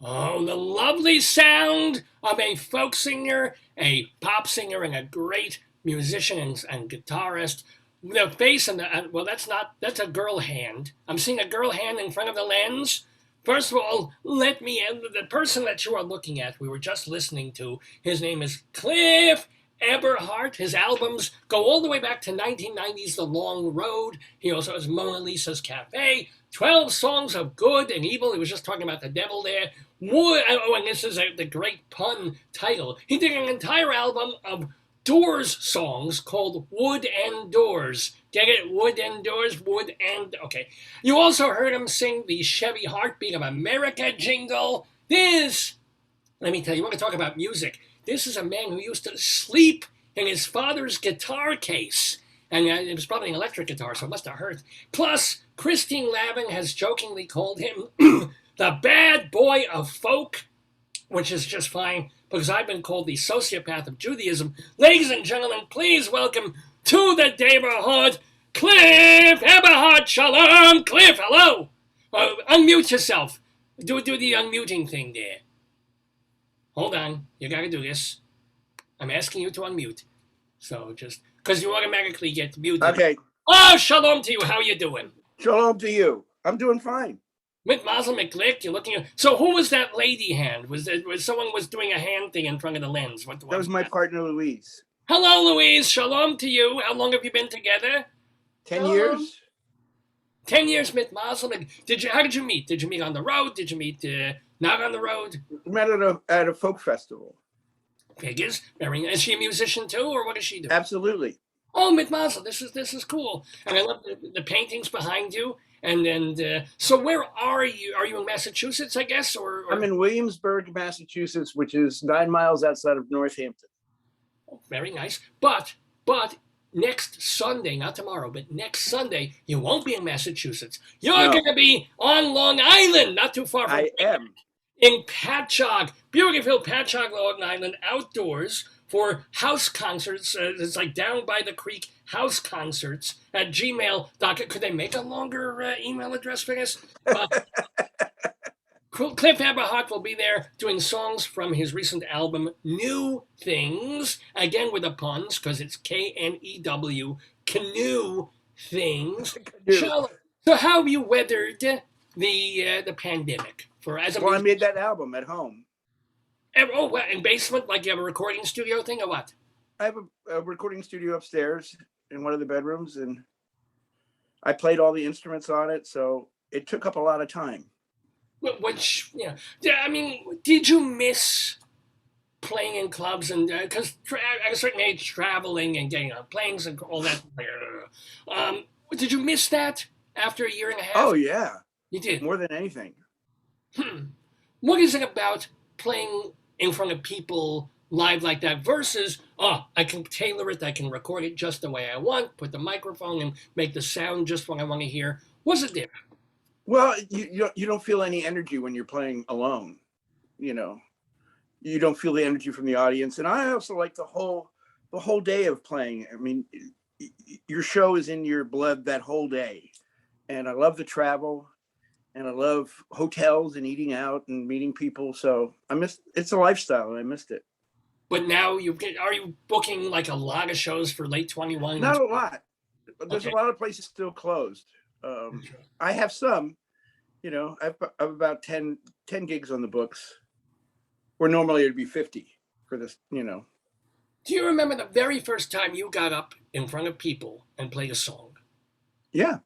Oh, the lovely sound of a folk singer, a pop singer, and a great musician and guitarist. The face and well, that's a girl hand. I'm seeing a girl hand in front of the lens. First of all, the person that you are looking at, we were just listening to, his name is Cliff Eberhardt. His albums go all the way back to 1990's The Long Road. He also has Mona Lisa's Cafe, 12 songs of good and evil. He was just talking about the devil there. Oh, and this is the great pun title. He did an entire album of Doors songs called Wood and Doors. Get it? Wood and Doors, Wood and... Okay. You also heard him sing the Chevy Heartbeat of America jingle. Let me tell you, want to talk about music. This is a man who used to sleep in his father's guitar case. And it was probably an electric guitar, so it must have hurt. Plus, Christine Lavin has jokingly called him the bad boy of folk, which is just fine, because I've been called the sociopath of Judaism. Ladies and gentlemen, please welcome to the neighborhood, Cliff Eberhardt. Shalom, Cliff, hello. Unmute yourself. Do the unmuting thing there. Hold on, you gotta do this. I'm asking you to unmute. So just, because you automatically get muted. Okay. Oh, shalom to you. How are you doing? Shalom to you. I'm doing fine. Mit Mazel McGlick, you're looking at... So who was that lady hand? Was someone was doing a hand thing in front of the lens? What that was my partner, Louise. Hello, Louise. Shalom to you. How long have you been together? 10 years. 10 years, Mit Mazel. How did you meet? Did you meet on the road? Did you meet not on the road? We met at a folk festival. Figures. Is she a musician too, or what does she do? Absolutely. Oh, Mit Mazel. This is cool. And I love the paintings behind you. And so where are you? Are you in Massachusetts, I guess? Or I'm in Williamsburg, Massachusetts, which is 9 miles outside of Northampton. Oh, very nice. But next Sunday, not tomorrow, but next Sunday, you won't be in Massachusetts. You're going to be on Long Island, not too far from I am. In Patchogue, beautiful Patchogue, Long Island, outdoors for house concerts. It's like down by the creek house concerts at gmail.com. Could they make a longer email address for this? Cliff Eberhardt will be there doing songs from his recent album, New Things. Again with the puns, because it's K-N-E-W, Canoe Things. So how have you weathered the pandemic? I made that album at home. Oh, what, in basement? Like you have a recording studio thing or what? I have a recording studio upstairs in one of the bedrooms, and I played all the instruments on it, so it took up a lot of time. Which, yeah, I mean, did you miss playing in clubs? And because at a certain age, traveling and getting on planes and all that. Did you miss that after a year and a half? Oh, yeah. You did? More than anything. What is it about playing in front of people live like that versus, I can tailor it, I can record it just the way I want, put the microphone and make the sound just what I want to hear? What's it different? Well, you don't feel any energy when you're playing alone. You know, you don't feel the energy from the audience. And I also like the whole day of playing. I mean, your show is in your blood that whole day. And I love the travel. And I love hotels and eating out and meeting people. So it's a lifestyle and I missed it. But now are you booking like a lot of shows for late 21? Not a lot. There's a lot of places still closed. I have some, I have about 10 gigs on the books where normally it'd be 50 for this, Do you remember the very first time you got up in front of people and played a song? Yeah.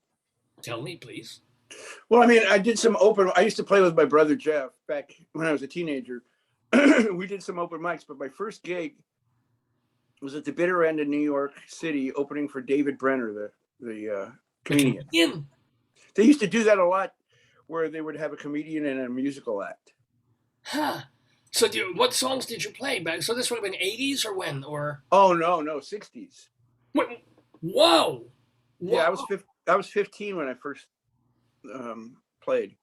Tell me, please. Well, I mean, I used to play with my brother, Jeff, back when I was a teenager. We did some open mics, but my first gig was at the bitter end of New York City, opening for David Brenner, the comedian. They used to do that a lot, where they would have a comedian and a musical act. Huh. So what songs did you play back? So this would have been 80s or when? Or Oh, no, 60s. Whoa. Yeah, I was 15 when I first played.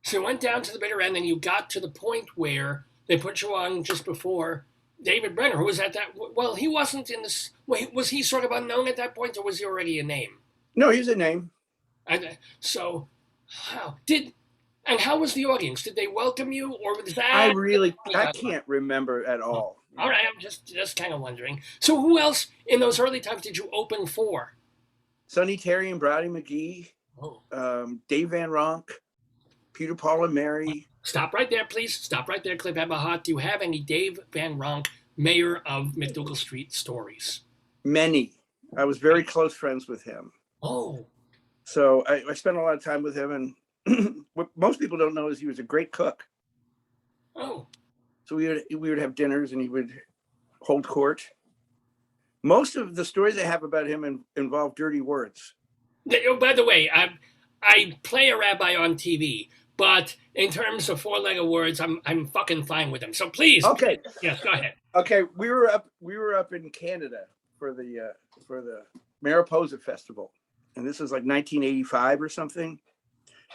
So you went down to the bitter end and you got to the point where they put you on just before David Brenner, who was at that, well, he wasn't in this, was he sort of unknown at that point or was he already a name? No, he's a name. So, wow. And how was the audience? Did they welcome you, or was that? I can't remember at all. All right, I'm just kind of wondering. So, who else in those early times did you open for? Sonny Terry and Brownie McGee, Dave Van Ronk, Peter, Paul, and Mary. Stop right there, please. Stop right there, Cliff Eberhardt. Do you have any Dave Van Ronk, mayor of McDougal Street, stories? Many. I was very close friends with him. Oh. So I spent a lot of time with him, and what most people don't know is he was a great cook. Oh. So we would have dinners, and he would hold court. Most of the stories I have about him involve dirty words. Oh, by the way, I play a rabbi on TV, but in terms of four-legged words, I'm fucking fine with them. So please, okay, yes, go ahead. Okay, we were up in Canada for the Mariposa Festival, and this was like 1985 or something.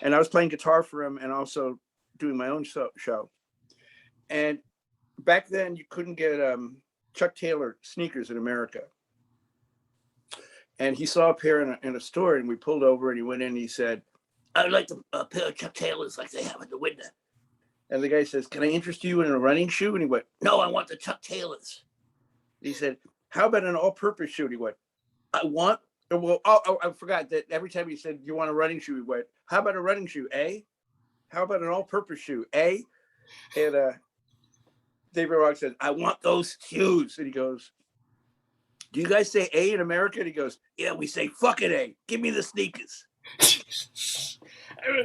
And I was playing guitar for him and also doing my own show. And back then, you couldn't get Chuck Taylor sneakers in America. And he saw a pair in a store, and we pulled over, and he went in and he said, "I'd like a pair of Chuck Taylors like they have in the window." And the guy says, "Can I interest you in a running shoe?" And he went, "No, I want the Chuck Taylors." He said, "How about an all-purpose shoe?" And he went, "I forgot that every time he said, "You want a running shoe?" he went, "How about a running shoe, eh? How about an all-purpose shoe, eh?" And David Rock said, "I want those shoes." And he goes, "Do you guys say A in America?" And he goes, "Yeah, we say fucking A. Give me the sneakers."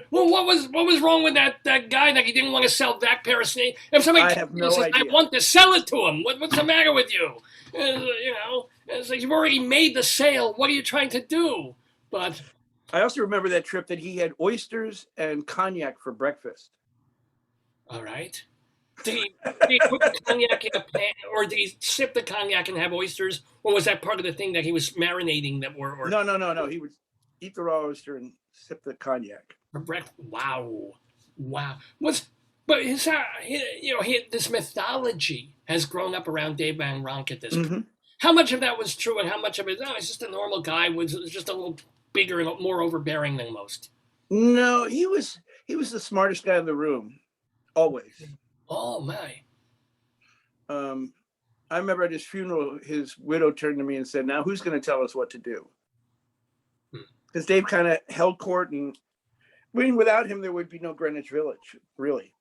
Well, what was wrong with that guy that he didn't want to sell that pair of sneakers? If somebody I have no idea. I want to sell it to him. What's the matter with you? You know, it's like you've already made the sale. What are you trying to do? But I also remember that trip that he had oysters and cognac for breakfast. All right. Did he put the cognac in a pan, or did he sip the cognac and have oysters, or was that part of the thing that he was marinating that were? Or... No. He would eat the raw oyster and sip the cognac. For breakfast. Wow. But this mythology has grown up around Dave Van Ronk at this point. How much of that was true, and how much of it? No, he's just a normal guy. Was just a little bigger and more overbearing than most. No, he was the smartest guy in the room, always. Oh my. I remember at his funeral, his widow turned to me and said, "Now who's going to tell us what to do?" Because Dave kind of held court, and without him, there would be no Greenwich Village, really.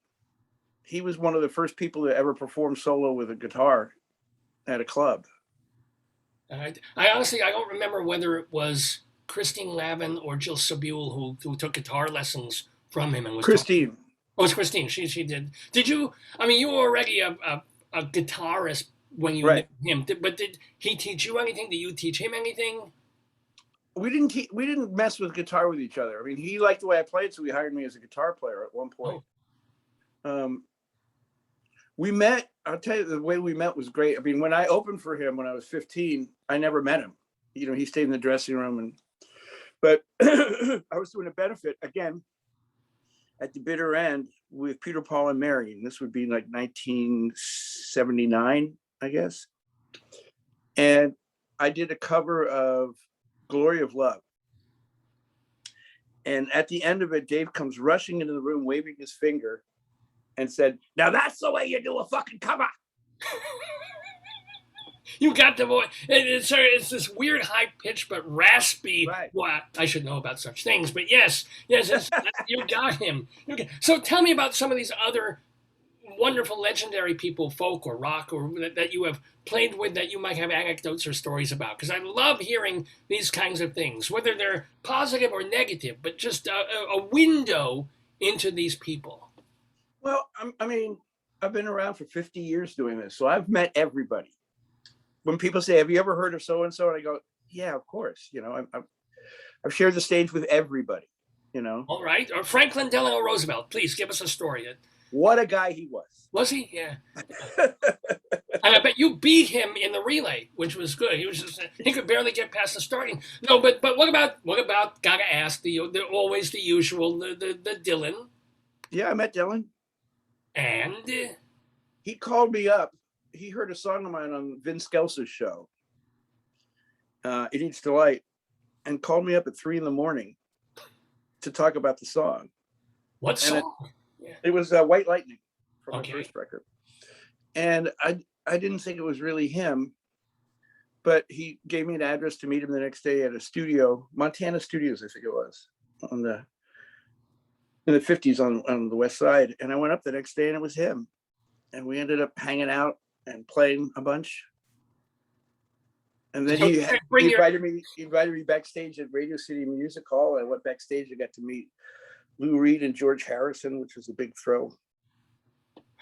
He was one of the first people to ever perform solo with a guitar at a club. I honestly, I don't remember whether it was Christine Lavin or Jill Sabule who took guitar lessons from him. And was Christine. Oh, it's Christine. She did. Did you? I mean, you were already a guitarist when you met him. But did he teach you anything? Did you teach him anything? We didn't mess with guitar with each other. I mean, he liked the way I played, so he hired me as a guitar player at one point. We met. I'll tell you, the way we met was great. I mean, when I opened for him when I was 15, I never met him. You know, he stayed in the dressing room, but I was doing a benefit again at the bitter end with Peter, Paul, and Mary, and this would be like 1979, I guess. And I did a cover of "Glory of Love." And at the end of it, Dave comes rushing into the room, waving his finger, and said, "Now that's the way you do a fucking cover." You got the voice. It's this weird high pitched but raspy. Right. Well, I should know about such things, but yes, you got him. So tell me about some of these other wonderful, legendary people, folk or rock, or that you have played with, that you might have anecdotes or stories about. Because I love hearing these kinds of things, whether they're positive or negative, but just a window into these people. Well, I mean, I've been around for 50 years doing this, so I've met everybody. When people say, "Have you ever heard of so-and-so?" and I go, "Yeah, of course." You know, I've shared the stage with everybody, you know. All right. Or Franklin Delano Roosevelt, please give us a story. What a guy he was. Was he? Yeah. And I bet you beat him in the relay, which was good. He could barely get past the starting. No, but what about gotta ask the always the usual, the Dylan? Yeah, I met Dylan. And he called me up. He heard a song of mine on Vince Skelsa's show, "It Eats Delight," and called me up at 3 a.m. to talk about the song. What And song? Yeah. it was White Lightning from my Okay. first record. And I didn't think it was really him, but he gave me an address to meet him the next day at a studio, Montana Studios, I think it was, in the 50s on the west side. And I went up the next day and it was him. And we ended up hanging out and playing a bunch. And then So he bring your invited me backstage at Radio City Music Hall. I went backstage. I got to meet Lou Reed and George Harrison, which was a big thrill.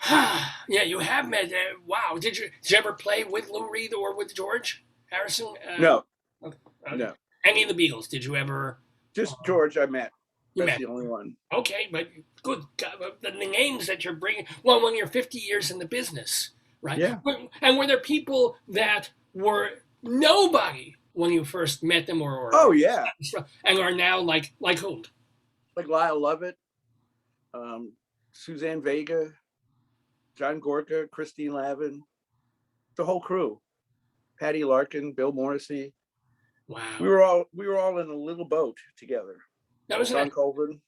Yeah, you have met. Wow, did you ever play with Lou Reed or with George Harrison? No, Okay. no, Any of the Beatles? Did you ever? just George. I met. You That's met. the only one. Okay, but good. God, the names that you're bringing. Well, when you're 50 years in the business, right? Yeah. And were there people that were nobody when you first met them, or Oh yeah, and are now like who? like Lyle Lovett, Suzanne Vega, John Gorka, Christine Lavin, the whole crew, Patty Larkin, Bill Morrissey. Wow. We were all in a little boat together. That was John Colvin.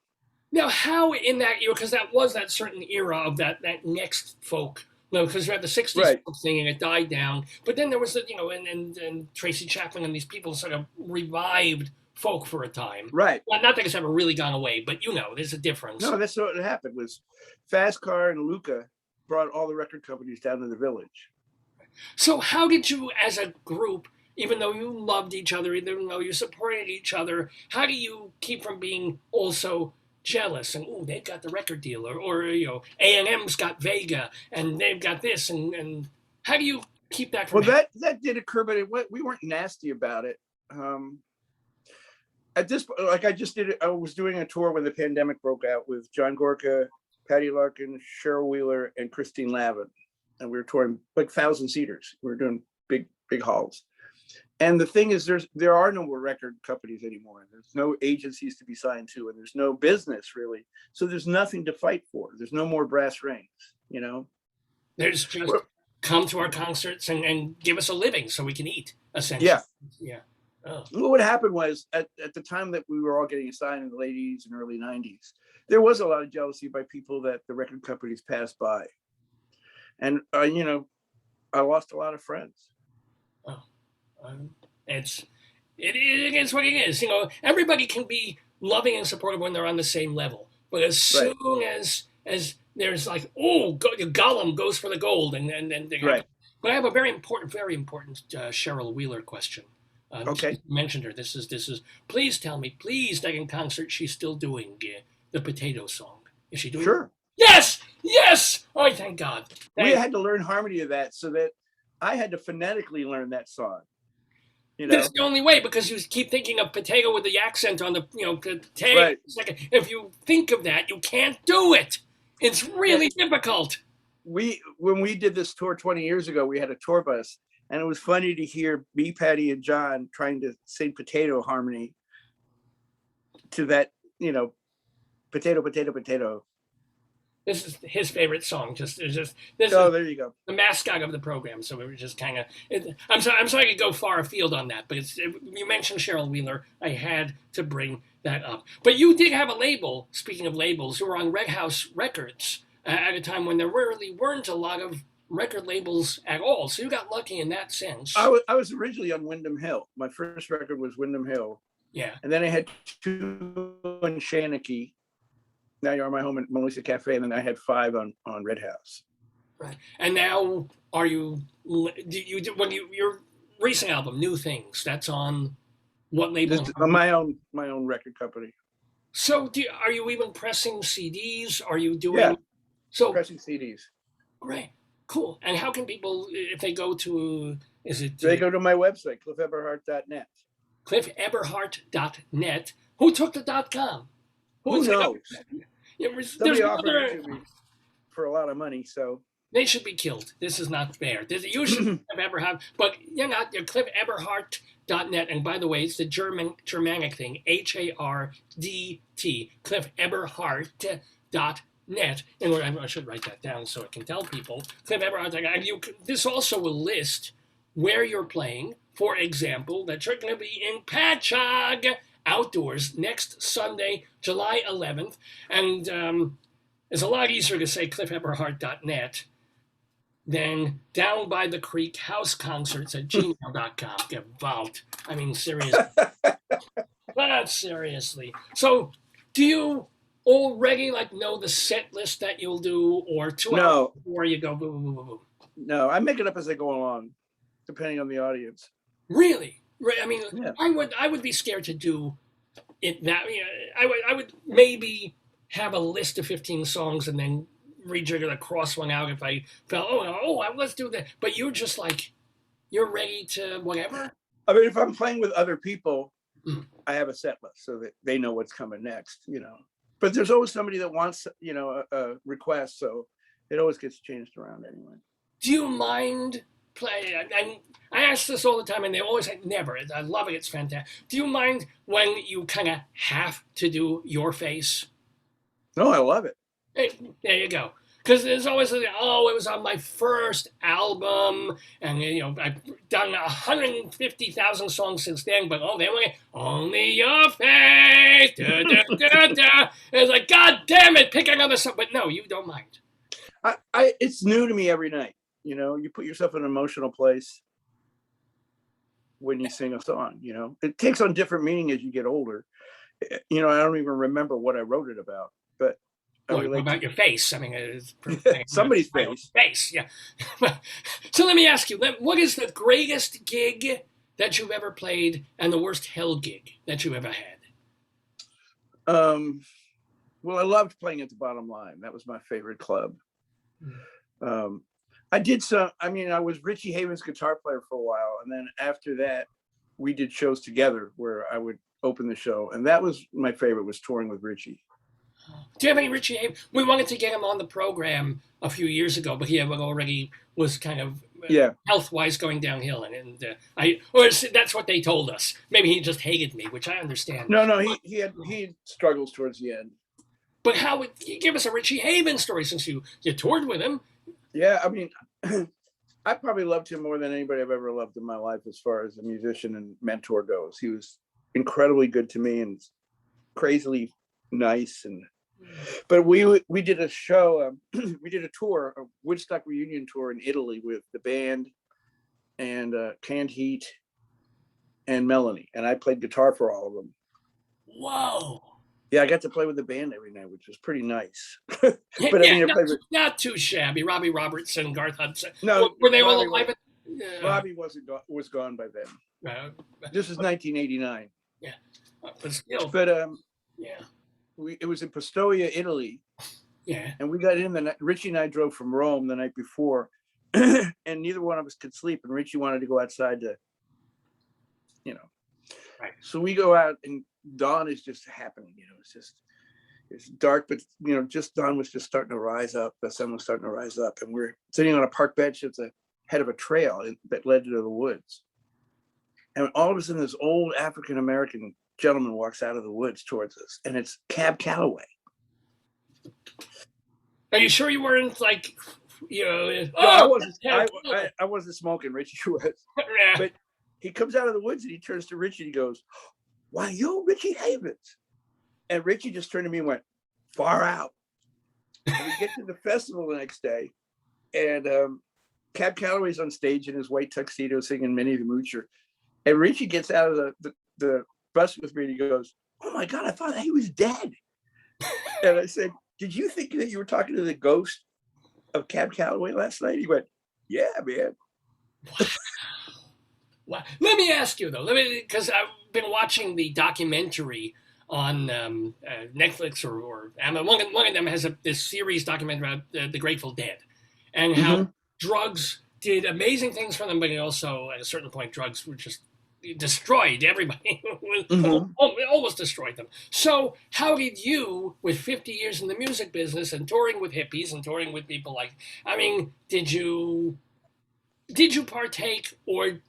Now, how in that era, because that was that certain era of that next folk, because you had the 60s Right. folk thing and it died down. But then there was, and Tracy Chapman and these people sort of revived folk for a time. Right. Well, not that it's ever really gone away, but there's a difference. No, that's what happened was Fast Car and Luca brought all the record companies down to the village. So how did you, as a group, even though you loved each other, even though you supported each other, how do you keep from being also jealous and, oh, they've got the record deal, or A&M's got Vega and they've got this, and how do you keep that from Well, that did occur, but we weren't nasty about it. At this point, like I was doing a tour when the pandemic broke out with John Gorka, Patty Larkin, Cheryl Wheeler, and Christine Lavin. And we were touring like 1,000-seaters. We were doing big halls. And the thing is, there are no more record companies anymore. There's no agencies to be signed to, and there's no business really. So there's nothing to fight for. There's no more brass rings, There's just come to our concerts and give us a living so we can eat, essentially. Yeah. Oh. What happened was at the time that we were all getting signed in the late 80s and early 90s, there was a lot of jealousy by people that the record companies passed by. And, I lost a lot of friends. Oh. It's what it is. Everybody can be loving and supportive when they're on the same level. But as soon as there's like, Gollum goes for the gold, and Right. But I have a very important Cheryl Wheeler question. Okay. You mentioned her. This is. Please tell me, please, that in concert she's still doing the Potato Song. Is she doing? Sure. Yes. Oh, thank God. We had to learn harmony of that, so that I had to phonetically learn that song. That's the only way, because you keep thinking of potato with the accent on the, potato. Right. If you think of that, you can't do it. It's really difficult. When we did this tour 20 years ago, we had a tour bus, and it was funny to hear me, Patty, and John trying to sing potato harmony to that, potato, potato, potato. This is his favorite song. This There you go. The mascot of the program. So we were just kind of. I'm sorry I could go far afield on that, but you mentioned Cheryl Wheeler. I had to bring that up. But you did have a label. Speaking of labels, you were on Red House Records at a time when there really weren't a lot of record labels at all. So you got lucky in that sense. I was originally on Windham Hill. My first record was Windham Hill. Yeah. And then I had 2 in Shanachie. Now You're My Home at Melissa Cafe, and then I had 5 on Red House. Right. And now, are you? Your recent album, New Things, that's on what label? On my own record company. So, are you even pressing CDs? Are you doing? Yeah. So pressing CDs. Great, cool. And how can people, if they go to, They go to my website, cliffeberhart.net. CliffEberHART.net. Who took the .com? Who knows? Somebody offered other, it to me for a lot of money, so they should be killed. This is not fair. You should ever have, but you're not. You're CliffEberHART.net, and by the way, it's the Germanic thing, HARDT, CliffEberHART.net. And I should write that down so I can tell people. CliffEberHART.net. This also will list where you're playing. For example, that you're going to be in Patchogue outdoors next Sunday, July 11th. And it's a lot easier to say cliffeberhart.net than Down by the Creek House Concerts at gmail.com. Get involved. I mean, seriously. But seriously. So, do you already like know the set list that you'll do, or 2 hours No, before you go? Boo, boo, boo, boo? no, I make it up as I go along, depending on the audience. Really? Right. I mean, Yeah. I would be scared to do it that. You know, I would maybe have a list of 15 songs and then rejigger the cross one out if I felt, let's do that. But you're just like, you're ready to whatever. I mean, if I'm playing with other people, Mm. I have a set list so that they know what's coming next, you know. But there's always somebody that wants, you know, a request, so it always gets changed around anyway. Do you mind playing? I ask this all the time, and they always say never. I love it. It's fantastic. Do you mind when you kind of have to do your face? No, I love it. Hey, there you go. Because there's always like, it was on my first album, and you know I've done 150,000 songs since then. But they were like, only your face. Da, da, da, da. And it's like, God damn it, pick another song. But no, you don't mind. It's new to me every night. You know, you put yourself in an emotional place when you sing a song. You know, it takes on different meaning as you get older. You know, I don't even remember what I wrote it about, but what about your face? I mean, it's somebody's face. Face, yeah. So let me ask you, what is the greatest gig that you've ever played and the worst hell gig that you've ever had? Well, I loved playing at the Bottom Line. That was my favorite club. I did some, I mean, I was Richie Havens' guitar player for a while. And then after that, we did shows together where I would open the show. And that was my favorite, was touring with Richie. Do you have any Richie Havens? We wanted to get him on the program a few years ago, but he already was kind of health-wise going downhill. And that's what they told us. Maybe he just hated me, which I understand. No, he had struggles towards the end. But how would you give us a Richie Havens story since you toured with him? Yeah, I mean, I probably loved him more than anybody I've ever loved in my life as far as a musician and mentor goes. He was incredibly good to me and crazily nice. But we did a show, we did a tour, a Woodstock reunion tour in Italy with the band and Canned Heat and Melanie. And I played guitar for all of them. Whoa. Yeah, I got to play with the band every night, which was pretty nice. But I mean, not too shabby. Robbie Robertson, Garth Hudson. No, were they all alive? Robbie was gone by then. This is 1989. Yeah, but still. But it was in Pistoia, Italy. Yeah. And we got in the night. Richie and I drove from Rome the night before, and neither one of us could sleep. And Richie wanted to go outside to, you know. Right. So we go out, and dawn is just happening. You know, it's dark, but you know, just dawn was just starting to rise up. The sun was starting to rise up, and we're sitting on a park bench at the head of a trail that led to the woods. And all of a sudden, this old African American gentleman walks out of the woods towards us, and it's Cab Calloway. Are you sure you weren't like, you know? I wasn't smoking. Richie was, but he comes out of the woods and he turns to Richie and he goes, "Why, you're Richie Havens." And Richie just turned to me and went, "Far out." And we get to the festival the next day, and Cab Calloway's on stage in his white tuxedo singing Minnie the Moocher. And Richie gets out of the bus with me and he goes, "Oh my God, I thought he was dead." And I said, "Did you think that you were talking to the ghost of Cab Calloway last night?" He went, "Yeah, man." Wow. Let me ask you though, because I've been watching the documentary on Netflix or Amazon. One of them has this series documentary about the Grateful Dead and how drugs did amazing things for them, but also at a certain point, drugs were just destroyed everybody. Almost destroyed them. So how did you, with 50 years in the music business and touring with hippies and touring with people like, I mean, did you partake, or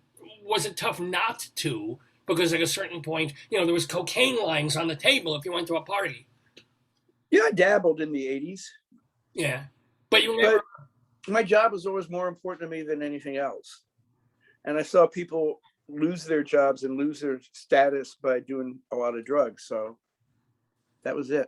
was it tough not to? Because at a certain point, you know, there was cocaine lines on the table if you went to a party. Yeah, I dabbled in the 80s. Yeah. But you never... But my job was always more important to me than anything else. And I saw people lose their jobs and lose their status by doing a lot of drugs. So that was it.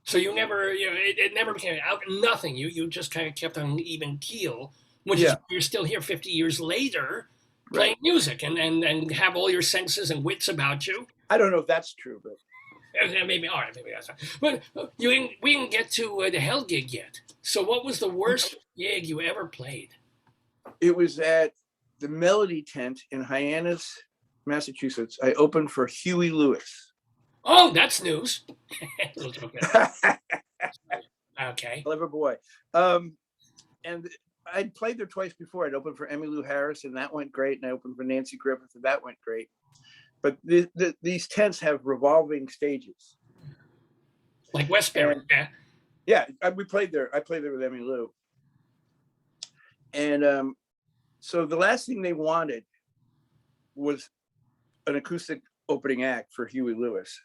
So you never, it never became out nothing. You just kind of kept on even keel, which is you're still here 50 years later playing music and have all your senses and wits about you. I don't know if that's true, but maybe all right, maybe that's right. But we didn't get to the Hell gig yet. So what was the worst gig you ever played? It was at the Melody Tent in Hyannis, Massachusetts. I opened for Huey Lewis. Oh, that's news. Okay. Clever boy. And I'd played there twice before. I'd opened for Emmylou Harris, and that went great. And I opened for Nancy Griffith, and that went great. But these tents have revolving stages. Like Westbury, yeah. Yeah, we played there. I played there with Emmylou. And so the last thing they wanted was an acoustic opening act for Huey Lewis.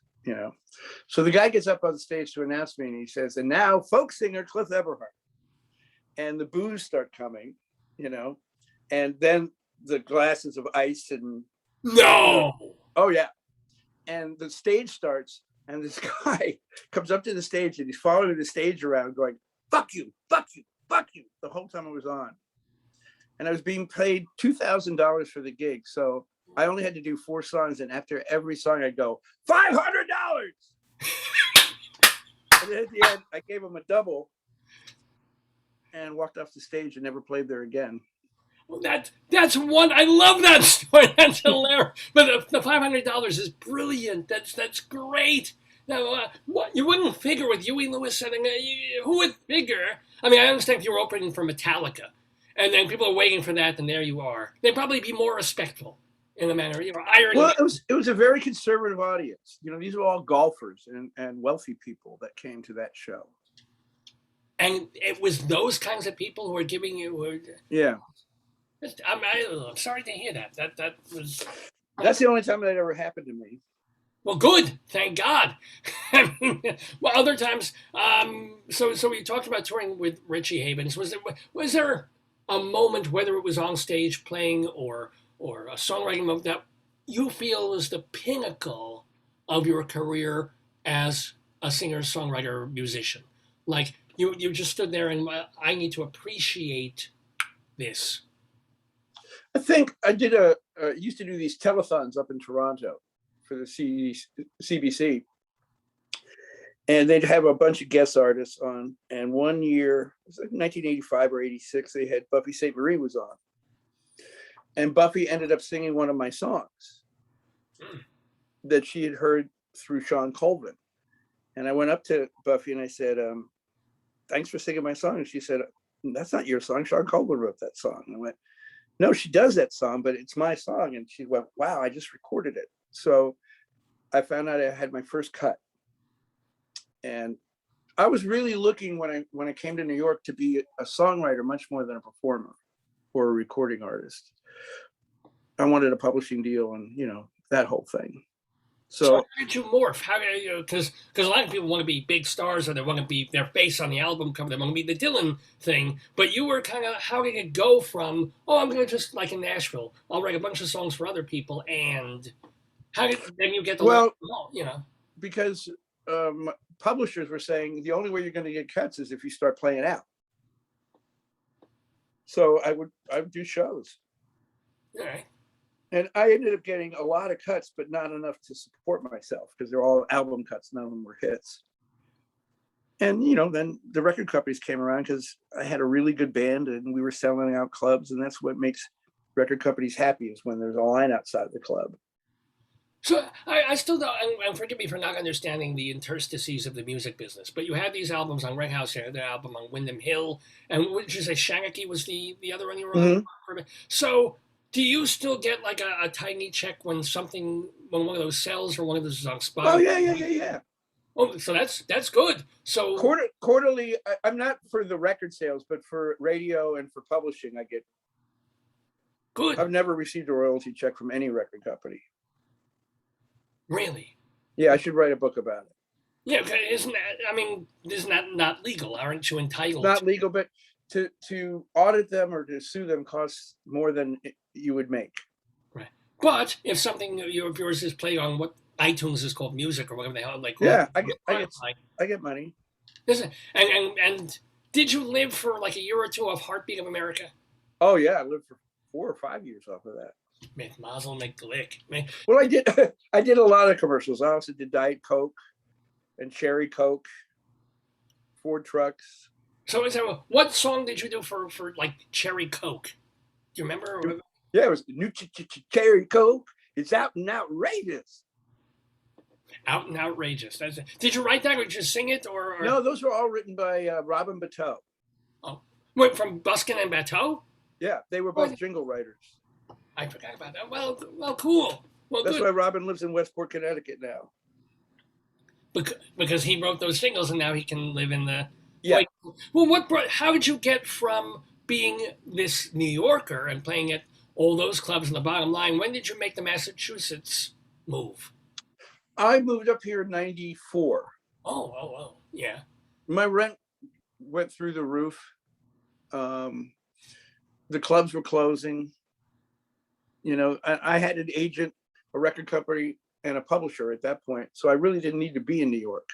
So the guy gets up on stage to announce me, and he says, "And now folk singer CLIFF EBERHARDT." And the boos start coming, and then the glasses of ice and oh yeah, and the stage starts, and this guy comes up to the stage, and he's following the stage around going, "Fuck you, fuck you, fuck you," the whole time I was on. And I was being paid $2,000 for the gig, so I only had to do 4 songs, and after every song I'd go, $500. And then at the end, I gave him a double and walked off the stage and never played there again. Well, that's one. I love that story. That's hilarious. But the $500 is brilliant. That's great. Now, what you wouldn't figure with Huey Lewis setting? Who would figure? I mean, I understand if you were opening for Metallica, and then people are waiting for that, and there you are. They'd probably be more respectful. In a manner, irony. Well, it was a very conservative audience. These were all golfers and wealthy people that came to that show. And it was those kinds of people who were giving you. Yeah. I'm sorry to hear that. That was. That's the only time that ever happened to me. Well, good. Thank God. I mean, well, other times. So we talked about touring with Richie Havens. Was there a moment, whether it was on stage playing or a songwriting moment, that you feel was the pinnacle of your career as a singer, songwriter, musician? Like you just stood there and I need to appreciate this. I think I did used to do these telethons up in Toronto for the CBC, and they'd have a bunch of guest artists on. And one year, it was like 1985 or 86, they had Buffy Sainte-Marie was on. And Buffy ended up singing one of my songs that she had heard through Sean Colvin. And I went up to Buffy and I said, "Thanks for singing my song." And she said, "That's not your song. Sean Colvin wrote that song." And I went, "No, she does that song, but it's my song." And she went, "Wow, I just recorded it." So I found out I had my first cut. And I was really looking when I came to New York to be a songwriter much more than a performer or a recording artist. I wanted a publishing deal and, that whole thing. So how did you morph? How did you, because a lot of people want to be big stars or they want to be their face on the album cover. They want to be the Dylan thing. But you were kind of, how did it go from, I'm going to just, like in Nashville, I'll write a bunch of songs for other people. And how did then you get the, because publishers were saying the only way you're going to get cuts is if you start playing out. So I would do shows. All right. And I ended up getting a lot of cuts, but not enough to support myself because they're all album cuts. None of them were hits. And, then the record companies came around because I had a really good band and we were selling out clubs. And that's what makes record companies happy, is when there's a line outside the club. So I still don't, and forgive me for not understanding the interstices of the music business, but you had these albums on Red House here, the album on Windham Hill, and what did you say, Shanachie was the other one you were on? So do you still get like a tiny check when one of those sells or one of those is on Spotify? Oh, yeah. Oh, so that's good. So quarterly, I'm not for the record sales, but for radio and for publishing, I get good. I've never received a royalty check from any record company. Really? Yeah, I should write a book about it. Yeah, isn't that not legal? Aren't you entitled? Not legal, but to audit them or to sue them costs more than you would make. Right. But if something of yours is played on what iTunes is called music or whatever the hell, like Yeah, I get money. listen, and did you live for like a year or two of Heartbeat of America? Oh yeah, I lived for 4 or 5 years off of that. Mit Mazel mit Glick. Man. Well, I did I did a lot of commercials. I also did Diet Coke and Cherry Coke, Ford trucks. So what song did you do for like Cherry Coke? Do you remember? Yeah, it was new Cherry Coke. It's out and outrageous. Out and outrageous. Did you write that or just sing it? Or no? Those were all written by Robin Bateau. Oh, wait, from Buskin and Bateau? Yeah, they were both jingle writers. I forgot about that. Well, cool. Well, that's good. why Robin lives in Westport, Connecticut now. Because he wrote those jingles, and now he can live in the. Yeah. Like, well, how did you get from being this New Yorker and playing at all those clubs in the bottom line? When did you make the Massachusetts move? I moved up here in '94. Oh, yeah. My rent went through the roof. The clubs were closing. You know, I had an agent, a record company, and a publisher at that point. So I really didn't need to be in New York.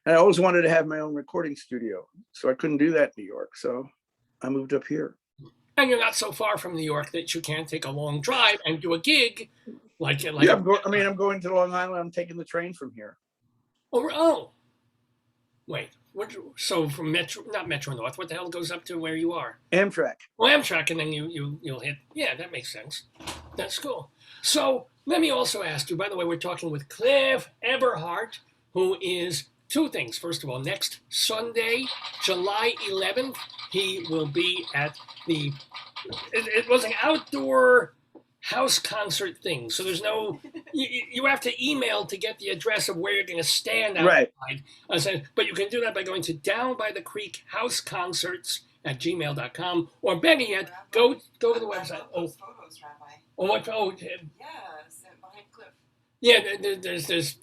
And I always wanted to have my own recording studio. So I couldn't do that in New York. So I moved up here. And you're not so far from New York that you can't take a long drive and do a gig. Yeah, I'm going to Long Island. I'm taking the train from here. Oh. Wait. So from not Metro North, what the hell goes up to where you are? Amtrak. Well, Amtrak, and then you'll hit. Yeah, that makes sense. That's cool. So let me also ask you. By the way, we're talking with CLIFF EBERHARDT, who is two things. First of all, next Sunday, July 11th, he will be at the. It was an outdoor house concert thing. So there's no, you have to email to get the address of where you're going to stand outside. Right. But you can do that by going to Down by the Creek House Concerts at gmail.com, or better yet, go to the website. Photos, Rabbi. What? Yes, behind Cliff. Yeah, there's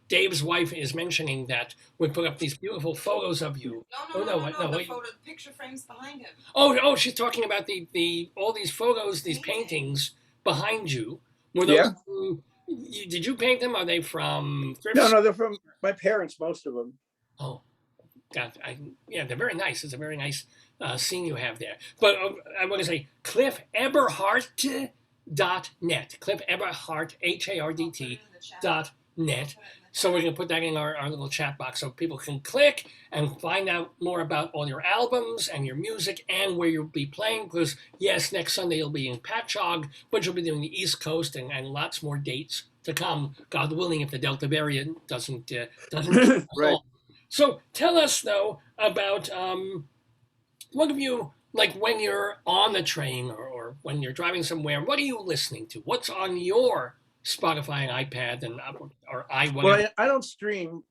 Dave's wife is mentioning that we put up these beautiful photos of you. No, the picture frames behind him. Oh, she's talking about the all these photos, these paintings behind you. Were those? Yeah. Did you paint them? Are they from thrift? No, they're from my parents. Most of them. Oh, God, yeah, they're very nice. It's a very nice scene you have there. But I want to say CliffEberhardt.net. CliffEberhardt, HARDT.net. So we're going to put that in our little chat box so people can click and find out more about all your albums and your music and where you'll be playing. Because, yes, next Sunday you'll be in Patchogue, but you'll be doing the East Coast and lots more dates to come, God willing, if the Delta variant doesn't right. So tell us, though, about what have you, like when you're on the train or when you're driving somewhere, what are you listening to? What's on your Spotify and iPad or whatever? Well, I don't stream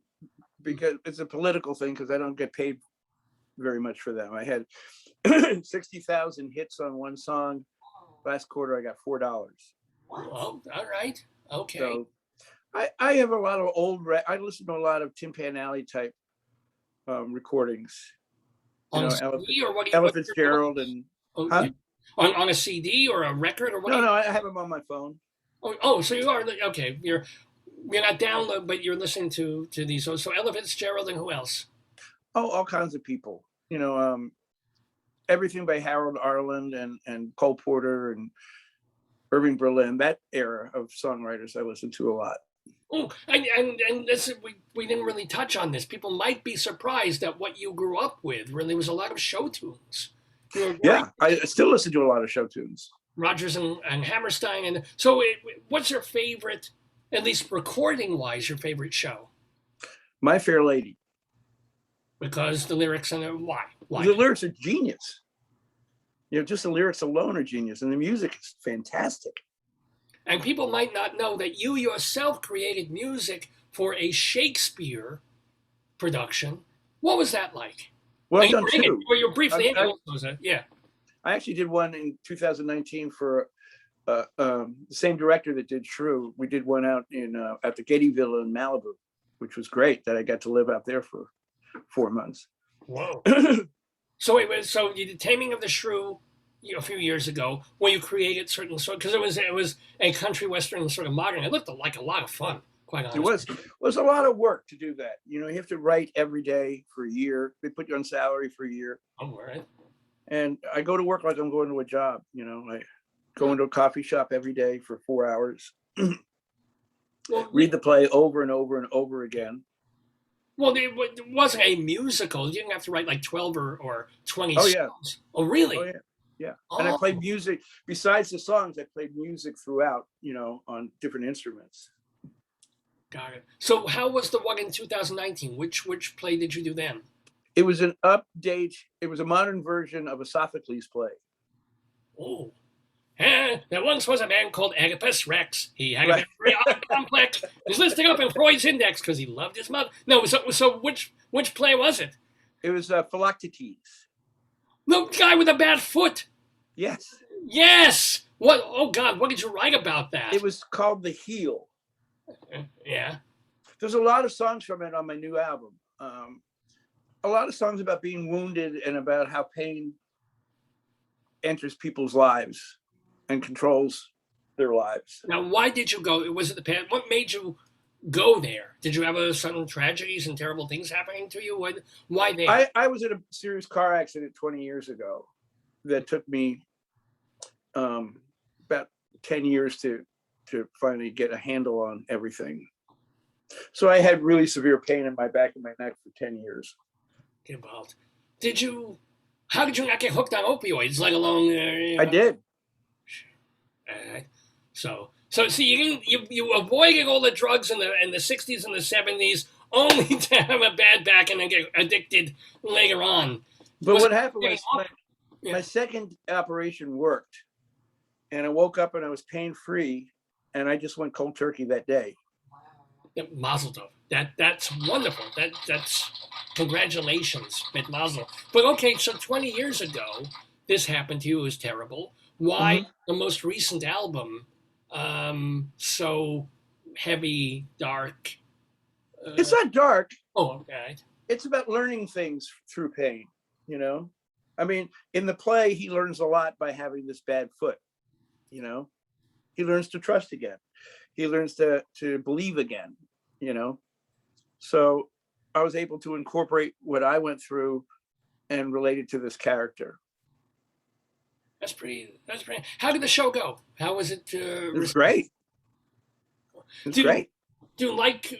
because it's a political thing because I don't get paid very much for them. I had 60,000 hits on one song. Last quarter, I got $4. Well, all right. Okay. So I have a lot of I listen to a lot of Tim Panelli type recordings. On a CD or what? Ella Fitzgerald and on a CD or a record or what? No, I have them on my phone. Oh, so you are okay. You're not download, but you're listening to these. So Ella Fitzgerald and who else? Oh, all kinds of people. You know, everything by Harold Arlen and Cole Porter and Irving Berlin. That era of songwriters I listen to a lot. Oh, and this, we didn't really touch on this. People might be surprised at what you grew up with. Really, was a lot of show tunes. Yeah, I still listen to a lot of show tunes. Rodgers and Hammerstein. And so what's your favorite, at least recording-wise, your favorite show? My Fair Lady. Because the lyrics and why? The lyrics are genius. You know, just the lyrics alone are genius, and the music is fantastic. And people might not know that you yourself created music for a Shakespeare production. What was that like? Well, I've done two. Well, you're briefly yeah. I actually did one in 2019 for the same director that did Shrew. We did one out in at the Getty Villa in Malibu, which was great. That I got to live out there for 4 months. Whoa! So you did Taming of the Shrew a few years ago where you created certain songs because it was a country western sort of modern. It looked like a lot of fun, quite honestly. It was a lot of work to do that. You have to write every day for a year. They put you on salary for a year. Oh, all right. And I go to work like I'm going to a job. I go into a coffee shop every day for 4 hours, read the play over and over and over again. Well, it wasn't a musical. You didn't have to write like 12 or 20 Oh, songs. yeah. Oh, really? Oh, yeah. Yeah. And I played music. Besides the songs, I played music throughout, on different instruments. Got it. So how was the one in 2019? Which play did you do then? It was an update. It was a modern version of a Sophocles play. Oh. There once was a man called Oedipus Rex. He had a very odd complex. He's listed up in Freud's index because he loved his mother. No, so which play was it? It was Philoctetes. The guy with a bad foot. Yes. Yes. What? Oh God! What did you write about that? It was called The Heel. Yeah. There's a lot of songs from it on my new album. A lot of songs about being wounded and about how pain enters people's lives and controls their lives. Now, why did you go? Was it the past? What made you go there? Did you have sudden tragedies and terrible things happening to you? Why there? I was in a serious car accident 20 years ago that took me about 10 years to finally get a handle on everything. So I had really severe pain in my back and my neck for 10 years. Involved. How did you not get hooked on opioids, let alone? I did. So see, you avoided all the drugs in the 60s and the 70s, only to have a bad back and then get addicted later on. But what happened was my second operation worked, and I woke up and I was pain free, and I just went cold turkey that day. Yeah, mazel tov. That's wonderful. That's congratulations, mit mazel. But okay, so 20 years ago, this happened to you. It was terrible. Why the most recent album so heavy, dark? It's not dark. Oh, okay. It's about learning things through pain. I mean, in the play, he learns a lot by having this bad foot. He learns to trust again. He learns to believe again. So I was able to incorporate what I went through and relate it to this character. That's pretty. How did the show go? How was it? It was great. It's great. Do you like,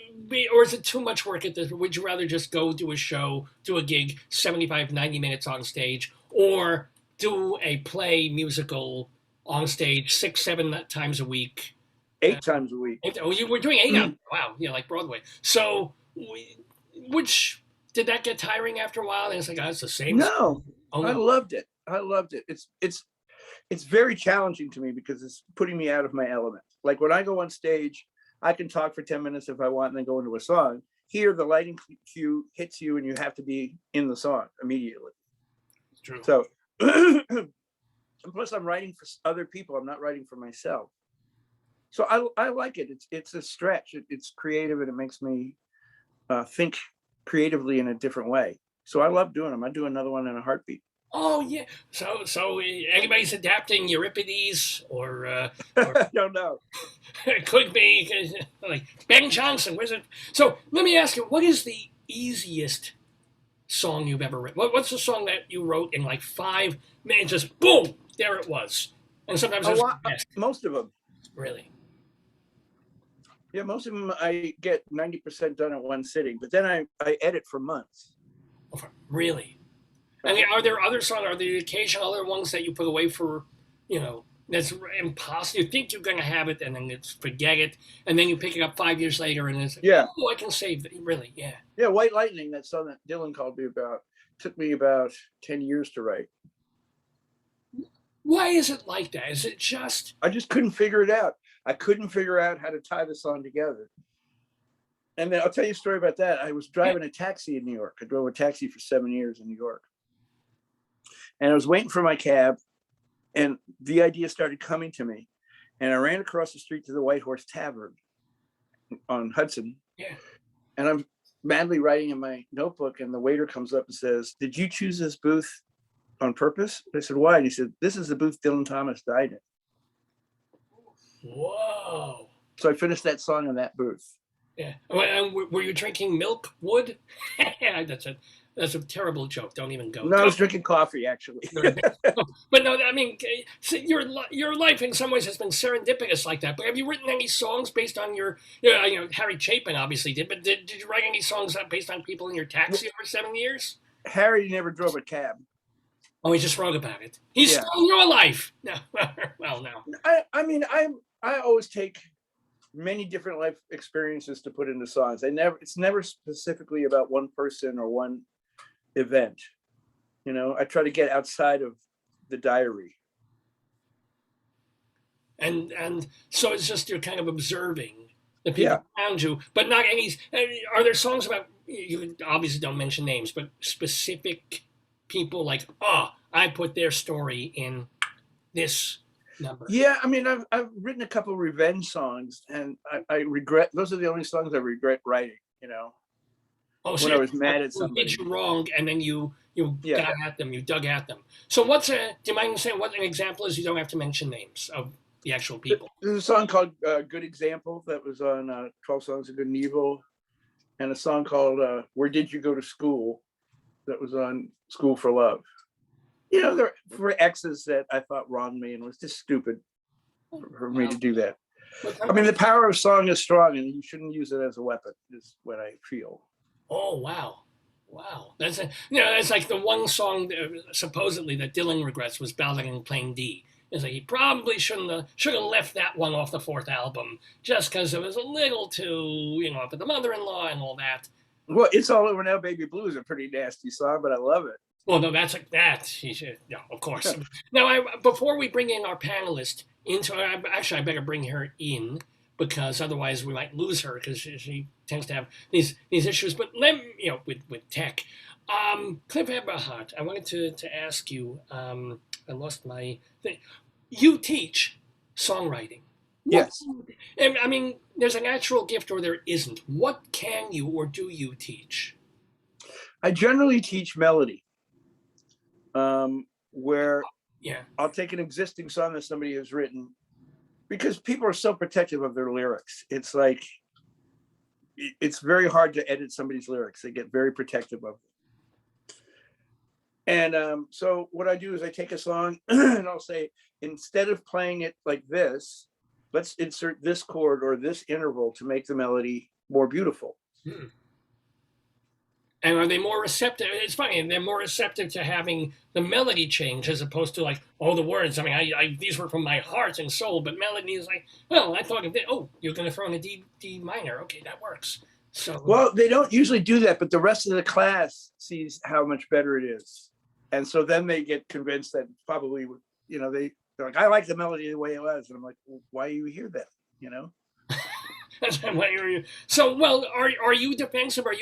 or is it too much work at this? Would you rather just go do a show, do a gig, 75, 90 minutes on stage, or do a play musical on stage 6, 7 times a week? 8 times a week. Oh, you were doing 8 now. Wow, like Broadway. So, which did that get tiring after a while? And it's like, it's the same. No, I loved it. I loved it. It's very challenging to me because it's putting me out of my element. Like when I go on stage, I can talk for 10 minutes if I want and then go into a song. Here, the lighting cue hits you and you have to be in the song immediately. It's true. So, and plus I'm writing for other people. I'm not writing for myself. So I like it. It's a stretch. It's creative and it makes me think creatively in a different way. So I love doing them. I do another one in a heartbeat. Oh yeah. So anybody's adapting Euripides or I don't know. It could be like Ben Jonson. Where's it? So let me ask you, what is the easiest song you've ever written? What's the song that you wrote in like 5 minutes? Just boom, there it was. And sometimes most of them. Really. Yeah, most of them I get 90% done at one sitting, but then I edit for months. Really? I mean, are there other songs? Are there the occasional other ones that you put away for, that's impossible? You think you're going to have it, and then it's forget it, and then you pick it up 5 years later, and it's I can save it. Really, yeah. Yeah, White Lightning, that song that Dylan called me about, took me about 10 years to write. Why is it like that? Is it just? I just couldn't figure it out. I couldn't figure out how to tie the song together. And then I'll tell you a story about that. I was driving a taxi in New York. I drove a taxi for 7 years in New York. And I was waiting for my cab, and the idea started coming to me. And I ran across the street to the White Horse Tavern on Hudson. Yeah. And I'm madly writing in my notebook, and the waiter comes up and says, "Did you choose this booth?" on purpose. I said, why? And he said, this is the booth Dylan Thomas died in. Whoa. So I finished that song in that booth. Yeah. And were you drinking milk wood? That's a terrible joke. Don't even go. No, I was drinking coffee, actually. But no, I mean, your life in some ways has been serendipitous like that. But have you written any songs based on your, Harry Chapin obviously did, but did you write any songs based on people in your taxi over 7 years? Harry never drove a cab. Oh, he just wrote about it. He's still in your life. No, well, no. I mean, I always take many different life experiences to put into songs. It's never specifically about one person or one event. I try to get outside of the diary. And so it's just you're kind of observing the people around you, but not any. Are there songs about, you obviously don't mention names, but specific people like, I put their story in this number? Yeah, I mean, I've written a couple of revenge songs, and I regret, those are the only songs I regret writing, Oh, so when I was mad at somebody. Did you wrong, and then you got at them, you dug at them. So do you mind saying what an example is? You don't have to mention names of the actual people. There's a song called Good Example that was on 12 Songs of Good and Evil, and a song called Where Did You Go to School that was on School for Love. There were exes that I thought wronged me, and it was just stupid for me to do that. I mean, the power of song is strong, and you shouldn't use it as a weapon, is what I feel. Oh, wow. That's that's like the one song supposedly that Dylan regrets was Ballad in Plain D. It's like he probably should have left that one off the fourth album just because it was a little too, but the mother-in-law and all that. Well, It's All Over Now, Baby Blue is a pretty nasty song, but I love it. Well, no, that's like that. Yeah, of course. Now, before we bring in our panelist actually, I better bring her in, because otherwise we might lose her, because she tends to have these issues. But with tech, Cliff Eberhardt, I wanted to ask you. I lost my thing. You teach songwriting. Yes. I mean, there's a natural gift or there isn't. What can you or do you teach? I generally teach melody, where I'll take an existing song that somebody has written, because people are so protective of their lyrics. It's like, it's very hard to edit somebody's lyrics. They get very protective of them. And so what I do is I take a song and I'll say, instead of playing it like this, let's insert this chord or this interval to make the melody more beautiful. And are they more receptive? It's funny, they're more receptive to having the melody change as opposed to like, the words. I mean, these were from my heart and soul, but melody is like, well, I thought of it. Oh, you're going to throw in a D minor. Okay, that works. So well, they don't usually do that, but the rest of the class sees how much better it is. And so then they get convinced that probably, they're like, I like the melody the way it was. And I'm like, well, why do you hear that? So, well, are you defensive? Do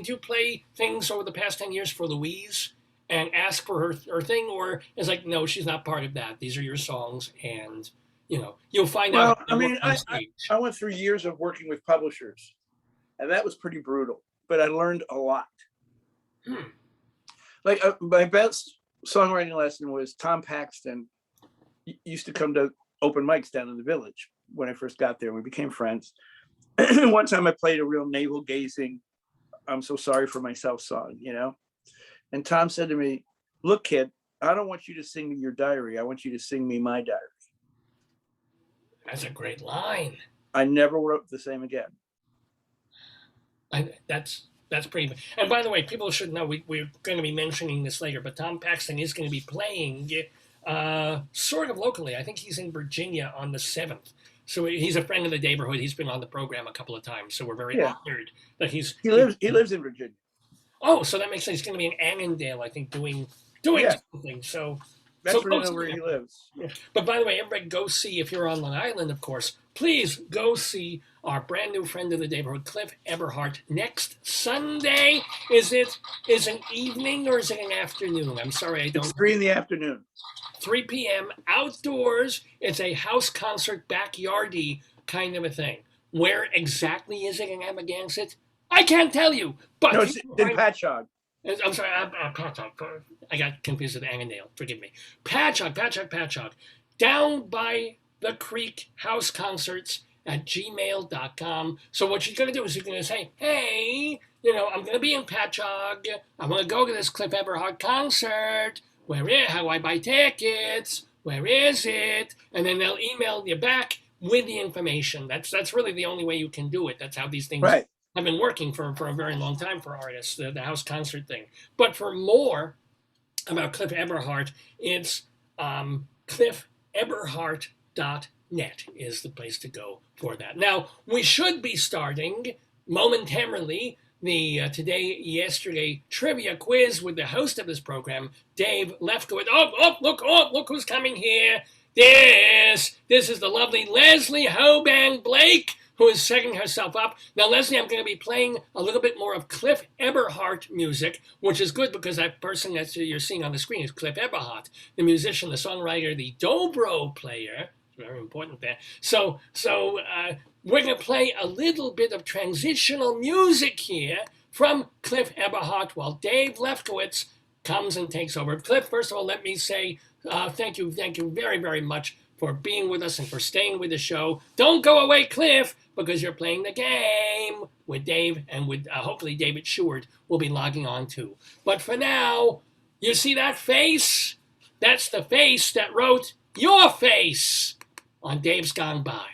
you play things over the past 10 years for Louise and ask for her thing? Or is like, no, she's not part of that. These are your songs. And, you'll find out. Well, I mean, I went through years of working with publishers, and that was pretty brutal, but I learned a lot. Like my best songwriting lesson was Tom Paxton used to come to open mics down in the Village when I first got there. We became friends. One time I played a real navel gazing, I'm so sorry for myself song, And Tom said to me, look, kid, I don't want you to sing me your diary. I want you to sing me my diary. That's a great line. I never wrote the same again. That's pretty. And by the way, people should know we're going to be mentioning this later, but Tom Paxton is going to be playing sort of locally. I think he's in Virginia on the 7th. So he's a friend of the neighborhood. He's been on the program a couple of times. So we're very honored that he lives in Virginia. Oh, so that makes sense. He's going to be in Annandale, I think, doing something. So that's where he lives. Yeah. But by the way, everybody go see, if you're on Long Island, of course, please go see our brand new friend of the neighborhood, Cliff Eberhardt, next Sunday. Is it an evening or is it an afternoon? I'm sorry, I don't. It's 3 in the afternoon. 3 p.m. outdoors. It's a house concert, backyardy kind of a thing. Where exactly is it in Amagansett? I can't tell you. But no, it's in Patchogue. I'm sorry, Patchogue. I got confused with Annandale. Forgive me. Patchogue. Down by the Creek House Concerts at gmail.com. So what you're going to do is you're going to say, hey, I'm going to be in Patchogue. I want to go to this Cliff Eberhardt concert. How do I buy tickets? Where is it? And then they'll email you back with the information. That's really the only way you can do it. That's how these things have been working for a very long time for artists, the house concert thing. But for more about Cliff Eberhardt, it's CliffEberhardt.net is the place to go for that. Now, we should be starting momentarily the Today Yesterday trivia quiz with the host of this program, Dave Lefkowitz. Look who's coming here. This is the lovely Leslie Hoban Blake, who is setting herself up. Now, Leslie, I'm going to be playing a little bit more of Cliff Eberhardt music, which is good because that person that you're seeing on the screen is Cliff Eberhardt, the musician, the songwriter, the dobro player. Very important there. So we're going to play a little bit of transitional music here from Cliff Eberhardt while Dave Lefkowitz comes and takes over. Cliff, first of all, let me say thank you very, very much for being with us and for staying with the show. Don't go away, Cliff, because you're playing the game with Dave, and with hopefully David Sheward will be logging on too. But for now, you see that face? That's the face that wrote your face on Dave's Gone By,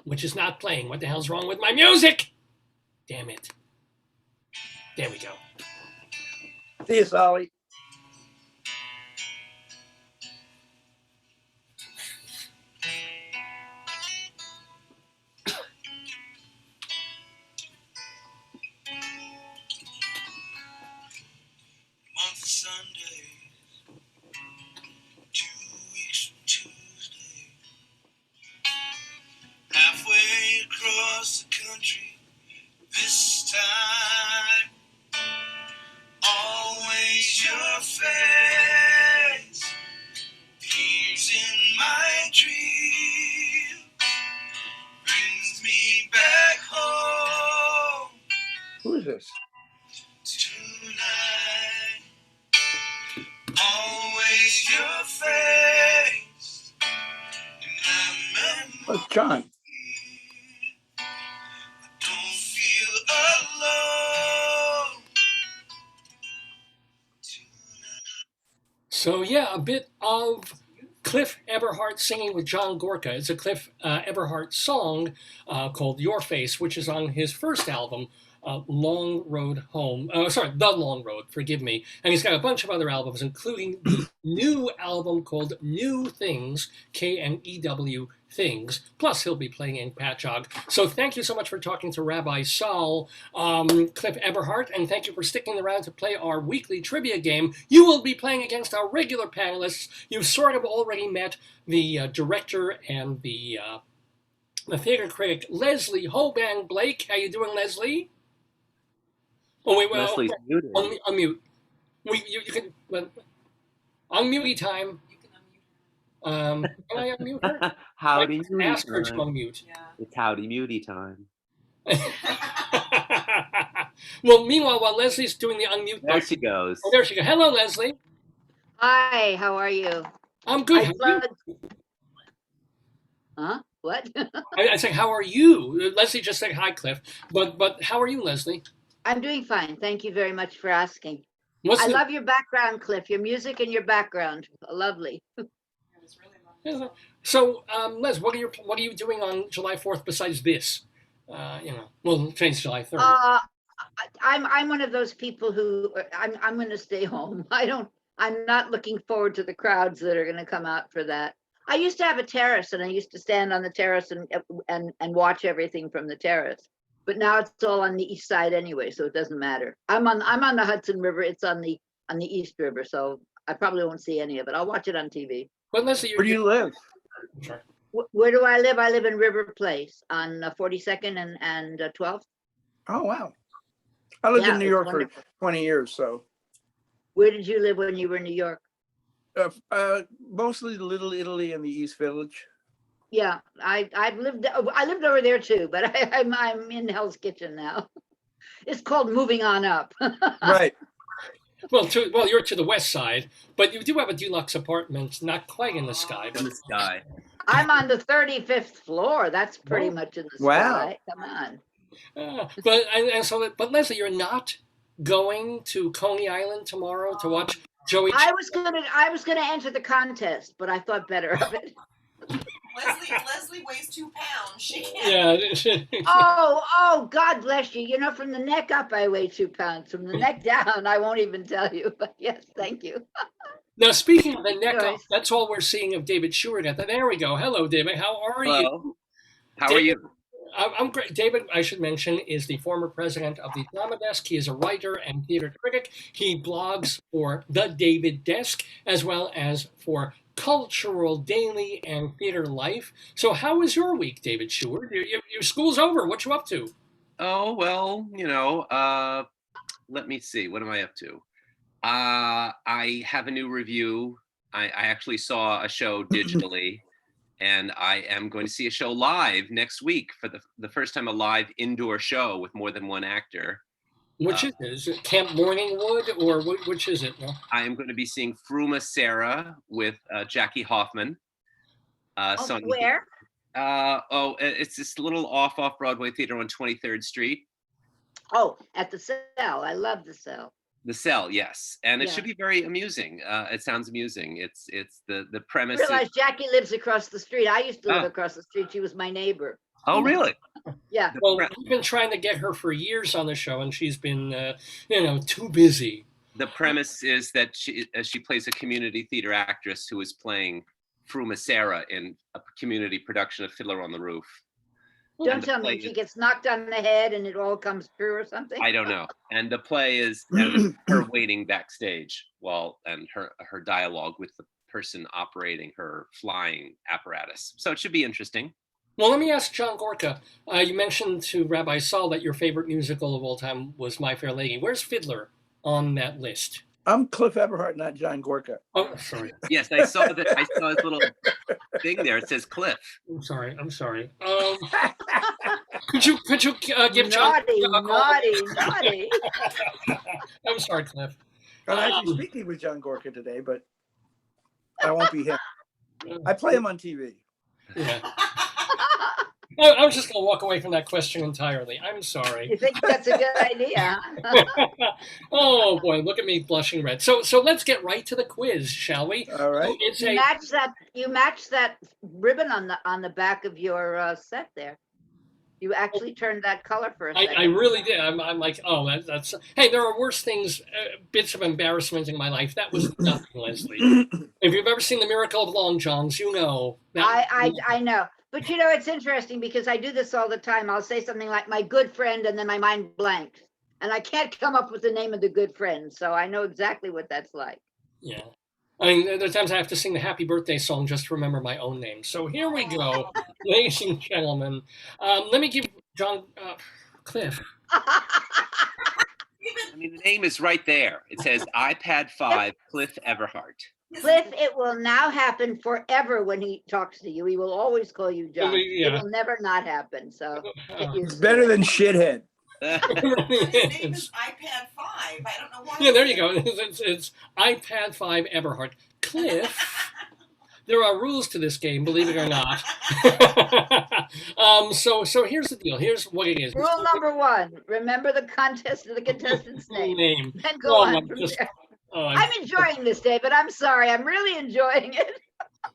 which is not playing. What the hell's wrong with my music? Damn it. There we go. See you, Solly. Month Sunday, 2 weeks from Tuesday, halfway across the country this time. Always your face appears in my dream, brings me back home. Who is this? Tonight, always your face, and I'm Oh, it's John. I don't feel alone. So yeah, a bit of Cliff Eberhardt singing with John Gorka. It's a Cliff Eberhardt song called Your Face, which is on his first album, Long Road Home. The Long Road, forgive me. And he's got a bunch of other albums, including the new album called New Things, K-N-E-W Things. Plus, he'll be playing in Patchogue. So thank you so much for talking to Rabbi Sol, Cliff Eberhardt, and thank you for sticking around to play our weekly trivia game. You will be playing against our regular panelists. You've sort of already met the director and the theater critic, Leslie Hoban Blake. How you doing, Leslie? Oh, wait, well, Leslie's muted. Unmute. You can, unmute time. You can unmute her. Can I unmute her? Howdy I ask her to muty time. unmute. Yeah. It's howdy muty time. Well, meanwhile, while Leslie's doing the unmute, There she goes. oh, there she goes. Hello, Leslie. Hi, how are you? I'm good. I How are you? plugged- Huh? What? I say, how are you? Leslie just said hi, Cliff. But how are you, Leslie? I'm doing fine. Thank you very much for asking. What's I the, love your background, Cliff. Your music and your background. Lovely. It was really lovely. so, Les, what are you doing on July 4th besides this? Well, today's July 3rd. I'm one of those people who I'm going to stay home. I'm not looking forward to the crowds that are going to come out for that. I used to have a terrace, and I used to stand on the terrace and watch everything from the terrace. But now it's all on the east side anyway, so it doesn't matter. I'm on the Hudson River. It's on the East River, so I probably won't see any of it. I'll watch it on TV. But Leslie, Where do you live? Sorry. Where do I live? I live in River Place on 42nd and 12th. Oh, wow. I lived Yeah, in New it's York wonderful. for 20 years, so Where did you live when you were in New York? mostly Little Italy and the East Village. Yeah, I lived over there too, but I'm in Hell's Kitchen now. It's called moving on up. Right. Well, you're to the west side, but you do have a deluxe apartment, not quite in the sky, In but the sky. I'm on the 35th floor. That's pretty much in the Wow. sky. Come on. but Leslie, you're not going to Coney Island tomorrow to watch Joey. I was gonna enter the contest, but I thought better of it. Leslie weighs 2 pounds. She can't. Yeah. Oh, God bless you. You know, from the neck up, I weigh 2 pounds. From the neck down, I won't even tell you. But yes, thank you. Now, speaking of the neck up, Nice. that's all we're seeing of David Sheward. There we go. Hello, David. How are you? Hello. How are you? I'm great. David, I should mention, is the former president of the Drama Desk. He is a writer and theater critic. He blogs for The David Desk, as well as for Cultural Daily and Theater Life. So how was your week, David Sheward? Your school's over. What you up to? Oh, well, let me see. What am I up to? I have a new review. I actually saw a show digitally, and I am going to see a show live next week for the first time, a live indoor show with more than one actor. Which is it? Is it Camp Morningwood, or which is it? No? I am going to be seeing Fruma Sarah with Jackie Hoffman. Where? It's this little off-Broadway theater on 23rd Street. Oh, at the Cell. I love the Cell. The Cell, yes, and it Yeah. should be very amusing. It sounds amusing. It's the premise. I realize Jackie lives across the street. I used to live Oh. across the street. She was my neighbor. Oh, really? Yeah. Well, we've been trying to get her for years on the show, and she's been, too busy. The premise is that she plays a community theater actress who is playing Fruma Sarah in a community production of Fiddler on the Roof. Don't And the tell play me she is- gets knocked on the head and it all comes true or something. I don't know. And the play is her waiting backstage and her dialogue with the person operating her flying apparatus. So it should be interesting. Well, let me ask John Gorka. You mentioned to Rabbi Sol that your favorite musical of all time was My Fair Lady. Where's Fiddler on that list? I'm Cliff Eberhardt, not John Gorka. Oh, sorry. Yes, I saw that. I saw his little thing there. It says Cliff. I'm sorry. Could you give John Naughty, a call? naughty. I'm sorry, Cliff. I'm actually speaking with John Gorka today, but I won't be him. I play him on TV. Yeah. I was just going to walk away from that question entirely. I'm sorry. You think that's a good idea? Oh boy, look at me blushing red. So let's get right to the quiz, shall we? All right. It's You match that ribbon on the back of your set there. You actually turned that color for a second. I really did. I'm like, oh, that's. Hey, there are worse things, bits of embarrassment in my life. That was nothing, Leslie. If you've ever seen The Miracle of Long Johns, you know. I know. But it's interesting because I do this all the time. I'll say something like my good friend and then my mind blanks. And I can't come up with the name of the good friend. So I know exactly what that's like. Yeah. I mean, there are times I have to sing the happy birthday song just to remember my own name. So here we go, ladies and gentlemen. Let me give John Cliff. I mean, the name is right there. It says iPad 5, Cliff Eberhardt. Cliff, it will now happen forever when he talks to you. He will always call you John. Yeah. It will never not happen. So get used It's to better it. than shithead. His name is iPad 5. I don't know why. Yeah, there you go. It's iPad 5 Eberhardt. Cliff, there are rules to this game, believe it or not. So here's the deal. Here's what it is. Rule number 1, remember the contestant's name. Name. Then go on I'm from just- there. oh, I'm enjoying this, David. I'm sorry. I'm really enjoying it.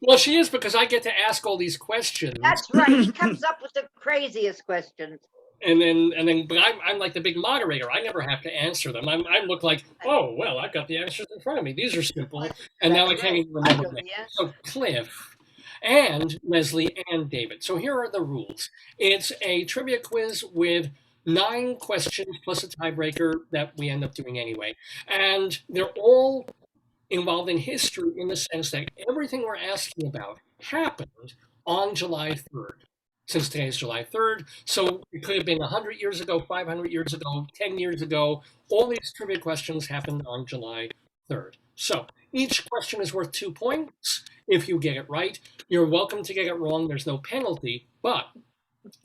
well, she is, because I get to ask all these questions. That's right. He comes up with the craziest questions. And then, but I'm like the big moderator. I never have to answer them. I look like, oh, well, I've got the answers in front of me. These are simple. And now I can't even remember them. Yeah. So Cliff and Leslie and David. So here are the rules. It's a trivia quiz with 9 questions plus a tiebreaker that we end up doing anyway. And they're all involved in history in the sense that everything we're asking about happened on July 3rd. Since today is July 3rd, so it could have been 100 years ago, 500 years ago, 10 years ago. All these trivia questions happened on July 3rd. So each question is worth 2 points. If you get it right, you're welcome to get it wrong. There's no penalty, but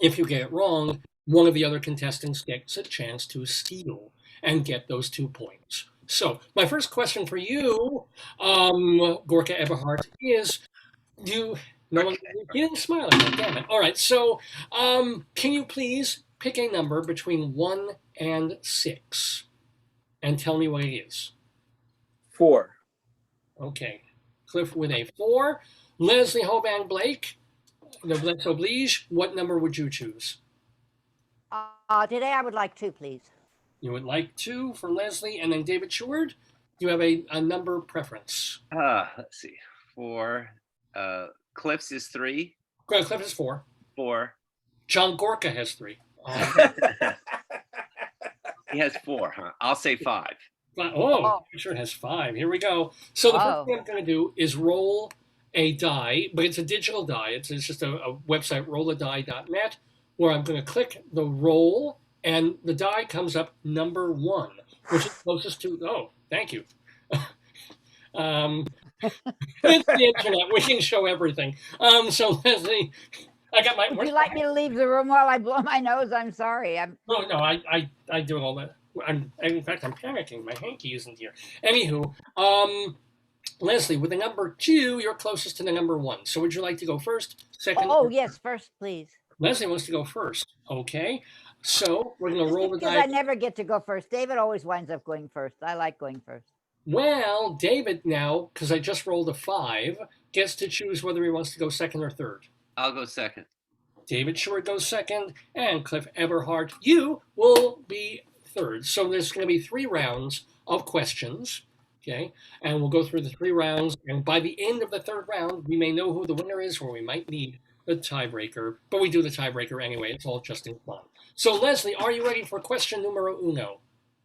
if you get it wrong, one of the other contestants gets a chance to steal and get those 2 points. So my first question for you, Gorka Eberhardt, is you didn't smile at me, damn it. All right, so can you please pick a number between 1 and 6 and tell me what it is? 4. Okay, Cliff with a 4. Leslie Hoban Blake, noblesse oblige, what number would you choose? Today I would like 2, please. You would like 2 for Leslie, and then David Sheward, do you have a number preference? Let's see. 4. Cliff's is 3. Cliff is 4. 4. John Gorka has 3. He has 4, huh? I'll say 5. Oh, Richard has 5. Here we go. So the first thing I'm going to do is roll a die, but it's a digital die. It's just a website, rolladie.net, where I'm going to click the roll, and the die comes up number 1, which is closest to. Oh, thank you. It's the internet. We can show everything. So Leslie, I got my. Would you like me to leave the room while I blow my nose? I'm sorry. No, I do all that. In fact, I'm panicking. My hanky isn't here. Anywho, Leslie, with the number 2, you're closest to the number 1. So would you like to go first, second? Oh, yes, first, please. Leslie wants to go first. Okay. So we're going to roll the Because die. I never get to go first. David always winds up going first. I like going first. Well, David now, because I just rolled a 5, gets to choose whether he wants to go second or third. I'll go second. David Sheward goes second, and Cliff Eberhardt, you will be third. So there's going to be 3 rounds of questions, okay? And we'll go through the 3 rounds, and by the end of the 3rd round, we may know who the winner is, or we might need the tiebreaker, but we do the tiebreaker anyway. It's all just in fun. So Leslie, are you ready for question numero 1?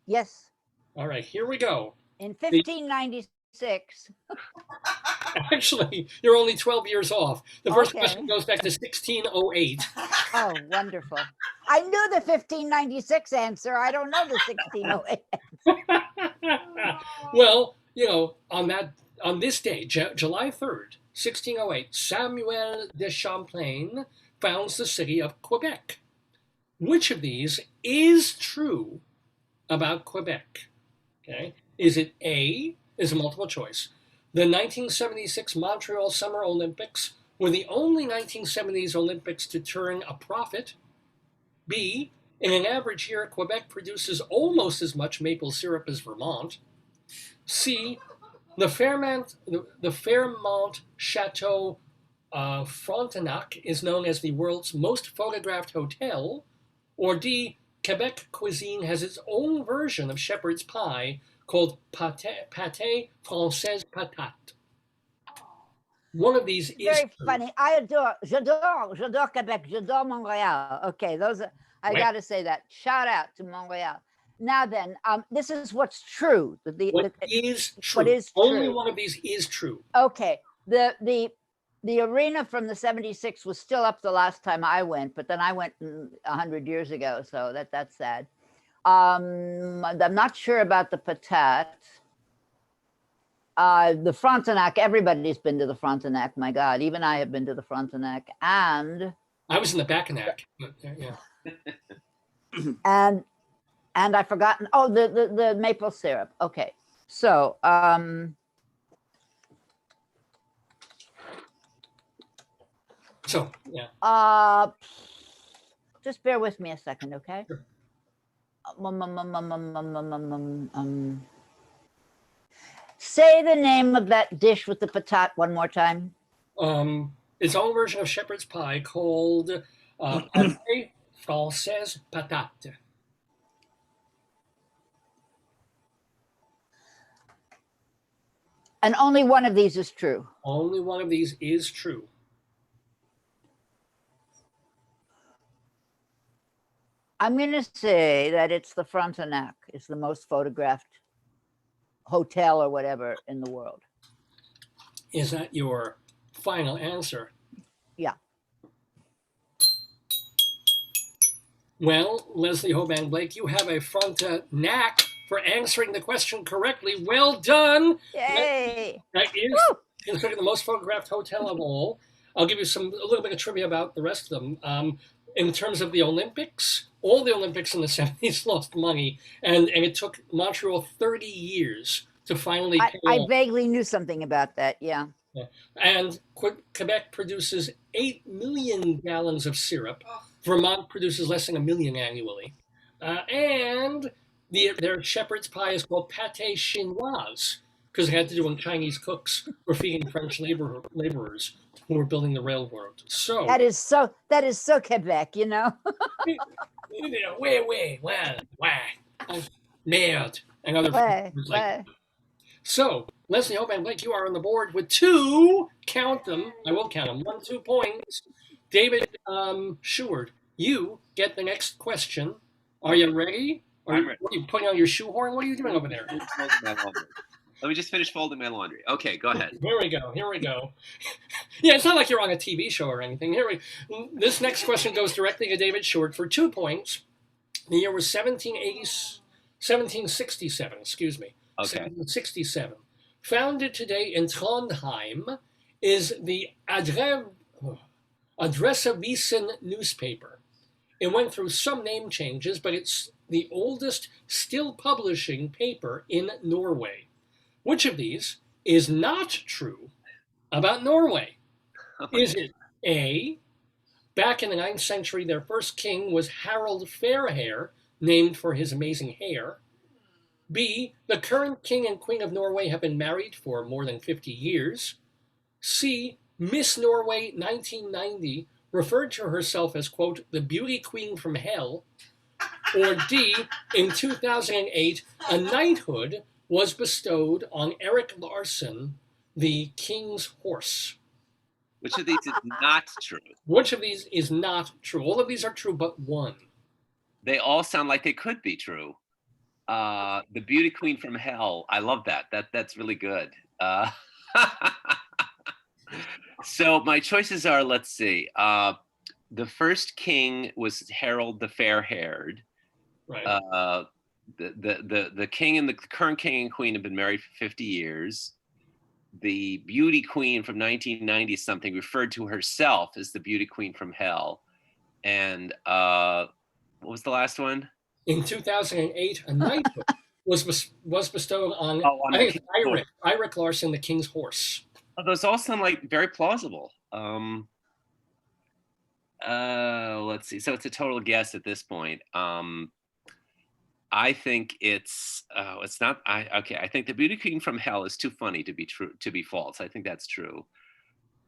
Yes. All right, here we go. In 1596. Actually, you're only 12 years off. The first Okay. question goes back to 1608. Oh, wonderful. I knew the 1596 answer. I don't know the 1608. Well, you know, on this day, July 3rd, 1608, Samuel de Champlain founds the city of Quebec. Which of these is true about Quebec? Okay. Is it A, is a multiple choice, the 1976 Montreal Summer Olympics were the only 1970s Olympics to turn a profit? B, in an average year, Quebec produces almost as much maple syrup as Vermont? C, the Fairmont Chateau Frontenac is known as the world's most photographed hotel? Or D, Quebec cuisine has its own version of shepherd's pie called pâté française patate. One of these is very funny. J'adore Quebec, j'adore Montreal. Okay, those are, I Right. got to say that. Shout out to Montreal. Now then, this is what's true. What is true. What is Only true. one of these is true. Okay, the arena from the 76 was still up the last time I went, but then I went 100 years ago, so that's sad. I'm not sure about the patate. The Frontenac, everybody's been to the Frontenac, my God. Even I have been to the Frontenac. And I was in the Bacchanal. Yeah. and I've forgotten, oh, the maple syrup. Okay, so So, yeah. just bear with me a second, okay? Sure. Say the name of that dish with the patate one more time. Its own version of shepherd's pie called pâté française patate. And only one of these is true. Only one of these is true. I'm going to say that it's the Frontenac. It's the most photographed hotel or whatever in the world. Is that your final answer? Yeah. Well, Leslie Hoban Blake, you have a Frontenac for answering the question correctly. Well done. Yay! That is Woo! considered the most photographed hotel of all. I'll give you a little bit of trivia about the rest of them. in terms of the Olympics, all the Olympics in the 70s lost money, and it took Montreal 30 years to finally pay I off. vaguely knew something about that. Yeah. And Quebec produces 8 million gallons of syrup. Oh. Vermont produces less than 1 million annually. And their shepherd's pie is called pâté chinoise because it had to do with Chinese cooks were feeding French laborers who were building the railroad. So That is so Quebec, you know. merde, and other Ouais, words like ouais. so. Leslie Hoban Blake, you are on the board with 2. Count them. I will count them. 1, 2 points. David Sheward, you get the next question. Are you ready? I'm ready. What are you putting on your shoehorn? What are you doing over there? Let me just finish folding my laundry. Okay, go ahead. Here we go. Here we go. Yeah, it's not like you're on a TV show or anything. This next question goes directly to David Sheward for 2 points. The year was 1767. Excuse me. Okay. 1767. Founded today in Trondheim is the Adresseavisen newspaper. It went through some name changes, but it's the oldest still publishing paper in Norway. Which of these is not true about Norway? Is it A, back in the 9th century, their first king was Harald Fairhair, named for his amazing hair? B, the current king and queen of Norway have been married for more than 50 years? C, Miss Norway 1990 referred to herself as, quote, the beauty queen from hell? Or D, in 2008, a knighthood was bestowed on Eric Larson, the king's horse? Which of these is not true? Which of these is not true? All of these are true but one. They all sound like they could be true. The beauty queen from hell. I love that. That's really good. So my choices are, let's see. The first king was Harold the Fair-Haired. Right. The king and the current king and queen have been married for 50 years. The beauty queen from 1990 something referred to herself as the beauty queen from hell. And what was the last one? In 2008, a knighthood was bestowed on, on I think it's the king's Eirik Larson, the king's horse. Oh, those all sound like very plausible. Let's see. So it's a total guess at this point. I think it's not. I think the beauty queen from hell is too funny to be true, to be false. I think that's true.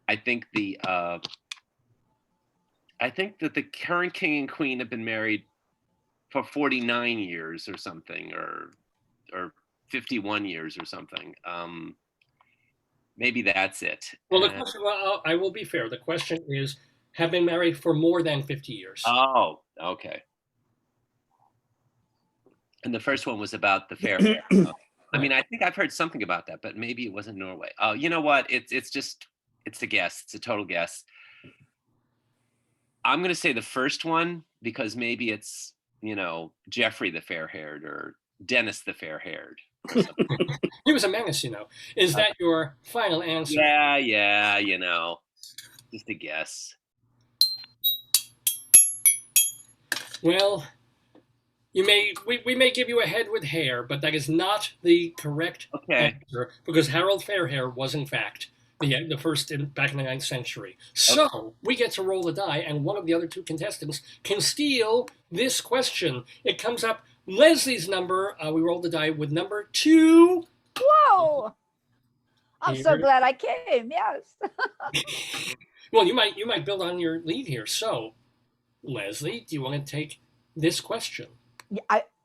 I think that the current king and queen have been married for 49 years or something, or 51 years or something. Maybe that's it. Well, the question, I will be fair. The question is, have been married for more than 50 years. Oh, okay. And the first one was about the fair. I mean, I think I've heard something about that, but maybe it wasn't Norway. Oh, you know what? It's a guess. It's a total guess. I'm going to say the first one because maybe it's, Jeffrey the Fair-Haired or Dennis the Fair-Haired. He was a menace, Is that your final answer? Yeah, just a guess. Well, we may give you a head with hair, but that is not the correct answer because Harold Fairhair was in fact the first back in the 9th century. So we get to roll the die, and one of the other two contestants can steal this question. It comes up Leslie's number. We rolled the die with number 2. Whoa! I'm so glad I came. Yes. Well, you might build on your lead here. So, Leslie, do you want to take this question?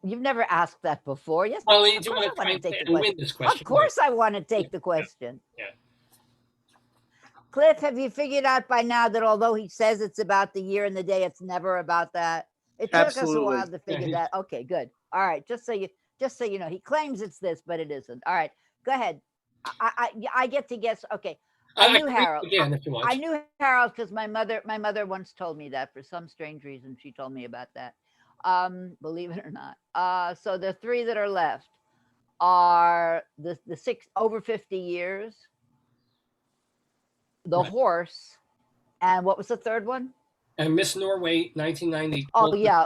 You've never asked that before. Yes. Well, do you want to try and win this question? Of course, I want to take the question. Yeah. Cliff, have you figured out by now that although he says it's about the year and the day, it's never about that? It took us a while to figure that. Okay, good. All right, just so you know, he claims it's this, but it isn't. All right, go ahead. I get to guess. Okay, I knew Harold. Again, if you want. I knew Harold because my mother once told me that for some strange reason. She told me about that. Believe it or not. So the 3 that are left are the 6 over 50 years, the horse, and what was the third one? And Miss Norway 1990. Oh yeah.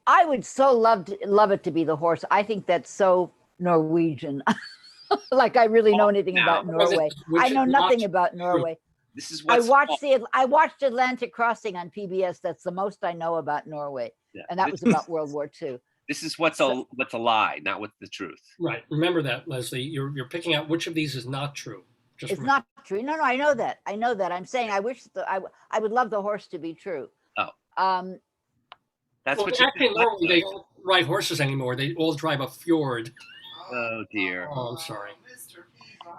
I would so love it to be the horse. I think that's so Norwegian. Like I really know anything about Norway. I know nothing about Norway. This is I what's watched Atlantic Crossing on PBS. That's the most I know about Norway, and that was about World War II. This is what's a lie, not what's the truth. Right. Remember that, Leslie. You're picking out which of these is not true. Just it's not true. No, I know that. I know that. I'm saying I wish I would love the horse to be true. Oh. That's what actually normally they don't ride horses anymore. They all drive a fjord. Oh dear. Oh, I'm sorry.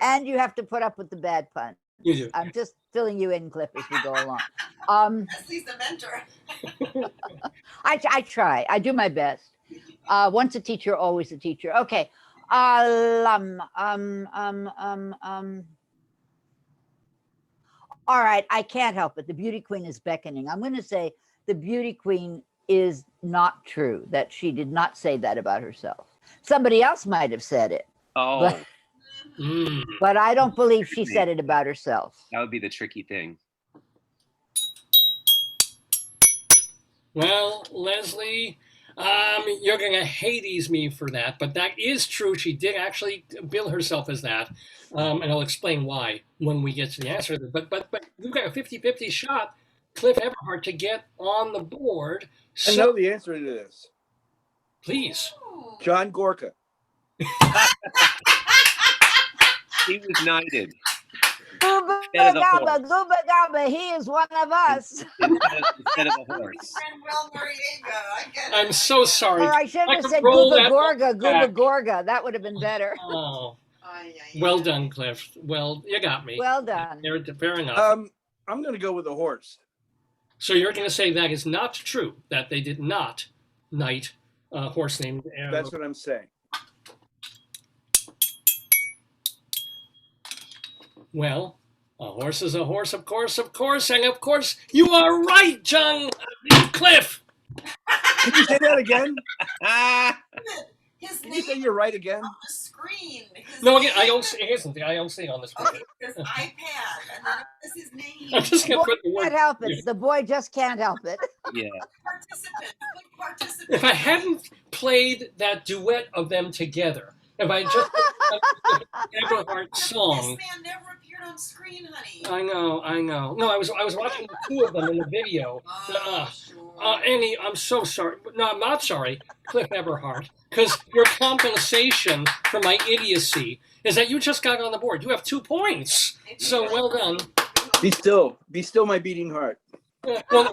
And you have to put up with the bad pun. You do. I'm just filling you in, Cliff, as we go along. Leslie's the mentor. I try. I do my best. Once a teacher, always a teacher. Okay. All right. I can't help it. The beauty queen is beckoning. I'm going to say the beauty queen is not true, that she did not say that about herself. Somebody else might have said it. Oh. But I don't believe she said it about herself. That would be the tricky thing. Well, Leslie, you're going to Hades me for that, but that is true. She did actually bill herself as that, and I'll explain why when we get to the answer. But we've got a 50-50 shot, Cliff Eberhardt, to get on the board. I know the answer to this. Please. John Gorka. He was knighted. Gooba Gabba, Gooba Gabba, he is one of us. Instead of a horse. Manuel Noriega, I get it. I'm so sorry. Or I should have said Gooba Gorga, Gooba Gorga. That would have been better. Oh. Well done, Cliff. Well, you got me. Well done. Fair enough. I'm going to go with the horse. So you're going to say that is not true, that they did not knight a horse named Arrow. That's what I'm saying. Well, a horse is a horse, of course, and of course, you are right, John Cliff. Can you say that again? His Can you say you're right again? on the screen. No, again, I don't see it. I don't see it on the screen. His iPad, and then it was his name. I'm just going to put the word. Can't help it. The boy just can't help it. Yeah. Participant. If I hadn't played that duet of them together, if I just played the Eberhardt song. This man never appeared on screen, honey. I know. No, I was watching the two of them in the video. Annie, I'm so sorry. No, I'm not sorry, Cliff Eberhardt, because your compensation for my idiocy is that you just got on the board. You have 2 points. So well done. Be still my beating heart. Well,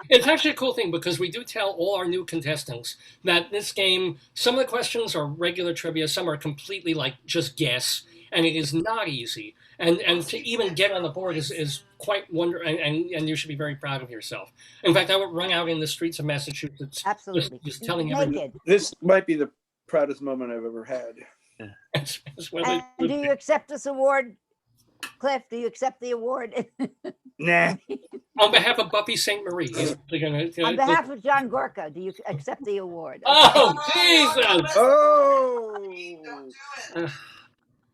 it's actually a cool thing because we do tell all our new contestants that this game, some of the questions are regular trivia, some are completely like just guess, and it is not easy. And to even get on the board is quite wonderful, and you should be very proud of yourself. In fact, I would run out in the streets of Massachusetts, absolutely, just telling everyone. This might be the proudest moment I've ever had. As well and do you accept this award, Cliff? Do you accept the award? Nah. On behalf of Buffy St. Marie. On behalf of John Gorka, do you accept the award? Oh, Jesus!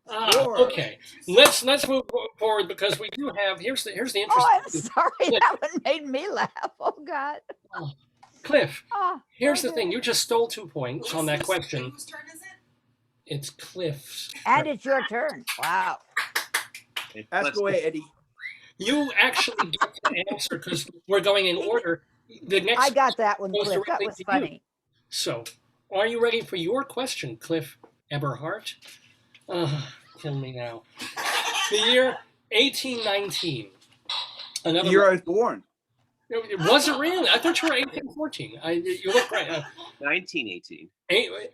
Oh. Okay. Let's move forward because we do have here's the interesting. Oh, I'm sorry. That one made me laugh. Oh God. Cliff. Oh, here's the thing. You just stole 2 points on that question. Whose turn is it? It's Cliff's. And it's your turn. Wow. Ask away, Eddie. You actually get to answer because we're going in order. The next. I got that one, goes Cliff. That directly was to you. funny. So, are you ready for your question, Cliff Eberhardt? Kill me now. The year 1819. The year I was born. Was it really? I thought you were 1814. You look right. 1918.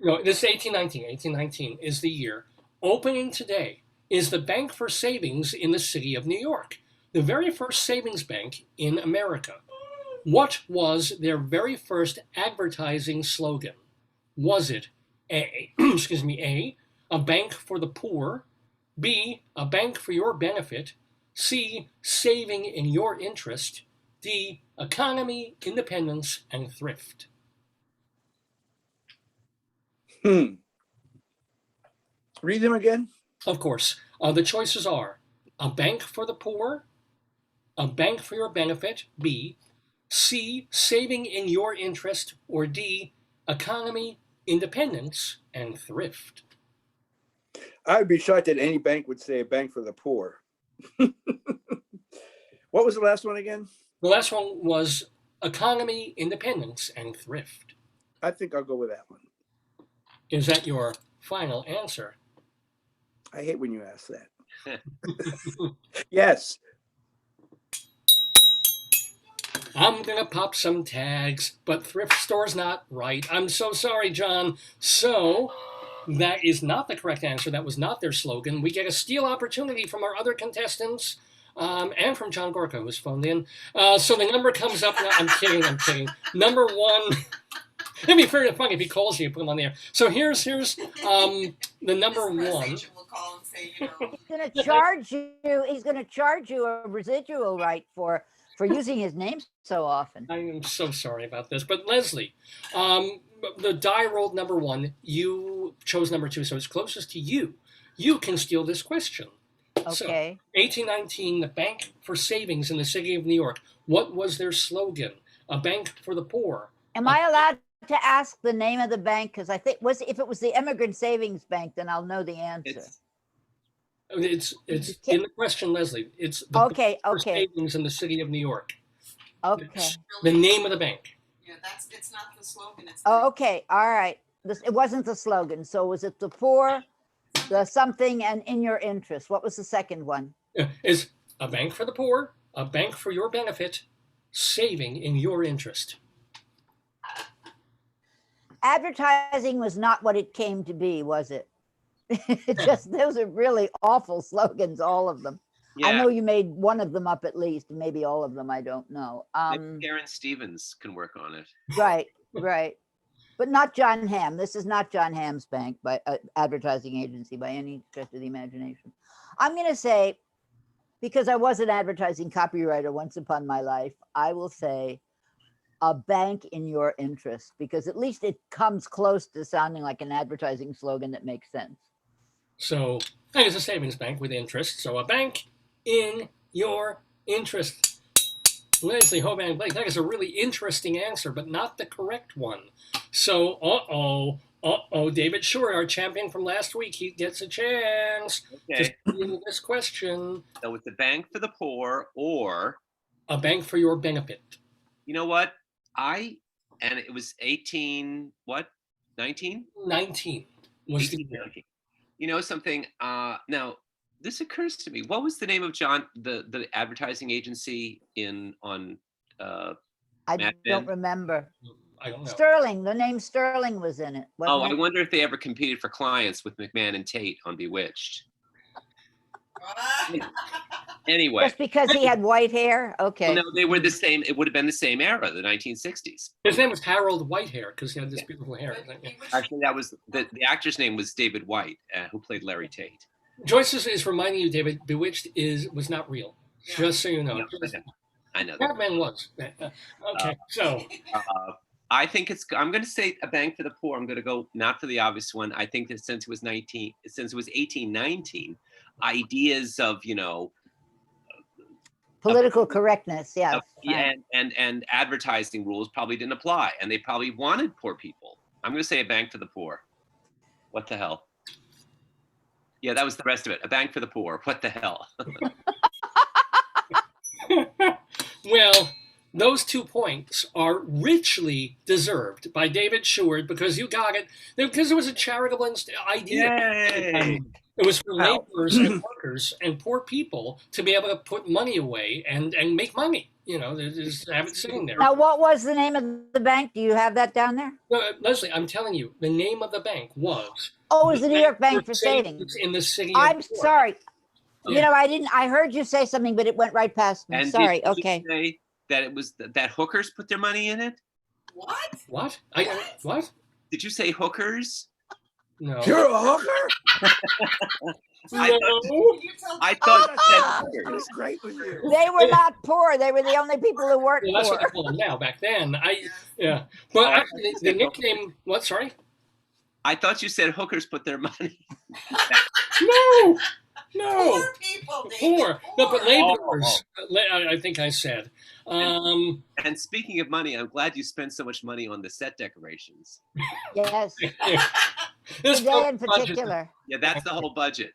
No, this is 1819. 1819 is the year. Opening today is the Bank for Savings in the city of New York, the very first savings bank in America. What was their very first advertising slogan? Was it A, a bank for the poor, B, a bank for your benefit, C, saving in your interest, D, economy, independence, and thrift? Read them again. Of course. The choices are a bank for the poor, a bank for your benefit, B, C, saving in your interest, or D, economy, independence, and thrift? I would be shocked that any bank would say a bank for the poor. What was the last one again? The last one was economy, independence, and thrift. I think I'll go with that one. Is that your final answer? I hate when you ask that. Yes. I'm gonna pop some tags, but thrift store's not right. I'm so sorry, John. So that is not the correct answer. That was not their slogan. We get a steal opportunity from our other contestants, and from John Gorka, who's phoned in. So the number comes up. I'm kidding. Number one. It'd be very funny if he calls you, put him on the air. So here's the number This press one. agent will call and say, you know, He's going to charge you. He's going to charge you a residual right for using his name so often. I am so sorry about this, but Leslie, the die rolled number one. You chose number two, so it's closest to you. You can steal this question. So, Okay. 1819, the Bank for Savings in the City of New York. What was their slogan? A bank for the poor. Am I allowed to ask the name of the bank? Because I think if it was the Immigrant Savings Bank, then I'll know the answer. It's can't- in the question, Leslie. It's the Okay, Bank for okay, Savings in the City of New York. okay, It's the name of the bank. yeah, it's not the slogan. It's the, okay. All right. It wasn't the slogan. So was it the poor, the something, and in your interest? What was the second one? Is a bank for the poor, a bank for your benefit, saving in your interest. Advertising was not what it came to be, was it? Those are really awful slogans, all of them. Yeah, I know you made one of them up at least, maybe all of them, I don't know. maybe Karen Stevens can work on it. Right, right. But not John Hamm. This is not John Hamm's bank, by advertising agency by any stretch of the imagination. I'm going to say, because I was an advertising copywriter once upon my life, I will say a bank in your interest, because at least it comes close to sounding like an advertising slogan that makes sense. So, and it's a savings bank with interest. So, a bank in your interest. Leslie Hoban Blake, that is a really interesting answer, but not the correct one. So, David Sheward, our champion from last week, he gets a chance to Okay, steal this question. so it's a bank for the poor, or A bank for your benefit. you know what? And it was 18, what? 19? 19 was the 18, 19. You know something? Now this occurs to me. What was the name of the advertising agency on I Mad don't Men? remember. I don't know. Sterling, the name Sterling was in it. Oh, wasn't I it? wonder if they ever competed for clients with McMahon and Tate on Bewitched. Anyway, Just because he had white hair? Okay. no, they were the same. It would have been the same era, the 1960s. His name was Harold Whitehair because he had this beautiful hair. Actually, that was the actor's name was David White, who played Larry Tate. Joyce is reminding you, David, Bewitched was not real. Just so you know. No, I know. That man was. Okay, so I think I'm going to say a bank for the poor. I'm going to go not for the obvious one. I think that since it was 1819, ideas of Political correctness, yes. yeah, and advertising rules probably didn't apply, and they probably wanted poor people. I'm going to say a bank for the poor. What the hell? Yeah, that was the rest of it. A bank for the poor. What the hell? well, those 2 points are richly deserved by David Sheward because you got it because it was a charitable idea. Yay! It was for Wow. laborers and workers and poor people to be able to put money away and make money. Just have it sitting there. Now, what was the name of the bank? Do you have that down there? Leslie, I'm telling you, the name of the bank was. Oh, it was the New York Bank for Savings. in the city. Of I'm New York. sorry. Yeah. I heard you say something, but it went right past me. And Sorry. did you Okay. say that it was that hookers put their money in it? What? What? What? Did you say hookers? No. You're a hooker? I No. You tell I thought you said That's hookers. great with you. They were not poor. They were the only people who worked Well, that's what poor. they call them now. Back then, Yes. yeah. But actually, the nickname. What? Sorry. I thought you said hookers put their money. No. No. Poor people, David. Poor. No, but Poor. laborers. I think I said. And speaking of money, I'm glad you spent so much money on the set decorations. Yes, This today in budget- particular. Yeah, that's the whole budget.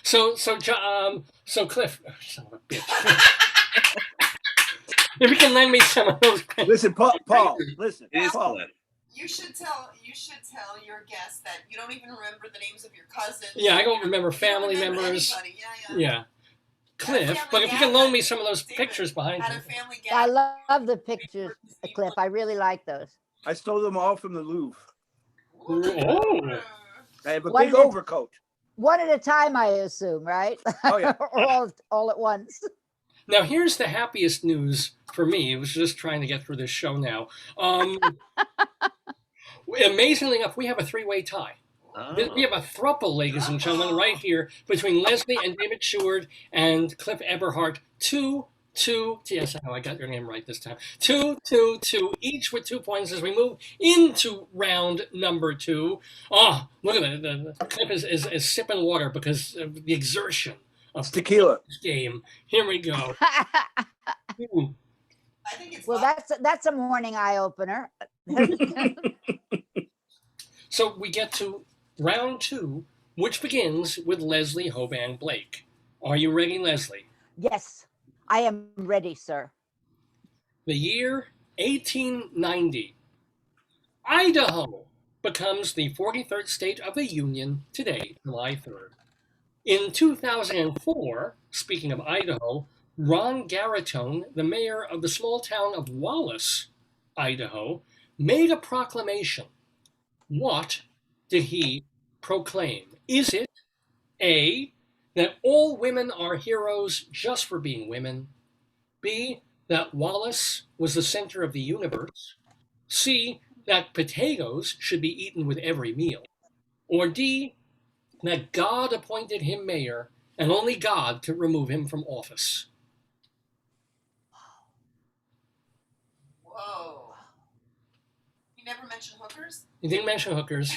So Cliff, son of a bitch. If you can lend me some of those. Listen, Paul, listen, It is Paul. Cliff. You should tell your guests that you don't even remember the names of your cousins. Yeah, I don't remember You don't family remember members. anybody. Yeah. Cliff, family but if you can gathering. loan me some of those David, pictures behind At you. a family I gathering. love the pictures, Cliff. I really like those. I stole them all from the Louvre. Oh. I have a Why big did- overcoat. One at a time, I assume, right? Oh, yeah. Or all at once. Now, here's the happiest news for me. I was just trying to get through this show now. Amazingly enough, we have a three-way tie. Oh. We have a throuple, ladies and gentlemen, right here between Leslie and David Sheward and Cliff Eberhardt. 2-2. Yes, I know I got your name right this time. 2-2-2, each with 2 points as we move into round number 2. Oh, look at that. The Cliff is sipping water because of the exertion of It's tequila. this game. Here we go. Ooh. I think it's Well, that's a morning eye opener. So we get to round 2, which begins with Leslie Hoban Blake. Are you ready, Leslie? Yes, I am ready, sir. The year 1890. Idaho becomes the 43rd state of the Union today, July 3rd. In 2004, speaking of Idaho, Ron Garatone, the mayor of the small town of Wallace, Idaho, made a proclamation. What did he proclaim? Is it A, that all women are heroes just for being women? B, that Wallace was the center of the universe? C, that potatoes should be eaten with every meal? Or D, that God appointed him mayor and only God could remove him from office? Whoa. You never mentioned hookers? You didn't mention hookers.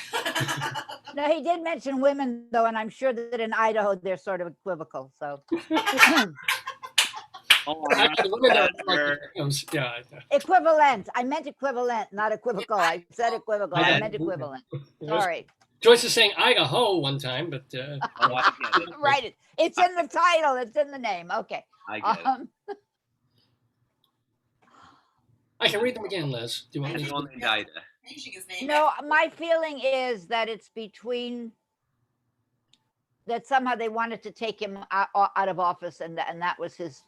No, he did mention women, though, and I'm sure that in Idaho they're sort of equivocal. So Oh, Actually, women are like potatoes. Yeah. equivalent. I meant equivalent, not equivocal. I said equivocal. I meant equivalent. Sorry. Joyce is saying Idaho one time, but oh, I get it. Right. It's in the title. It's in the name. Okay. I get it. I can read them again, Les. Do you want me It's to? all named Ida. Changing his name. No, my feeling is that it's between that somehow they wanted to take him out of office, and that was his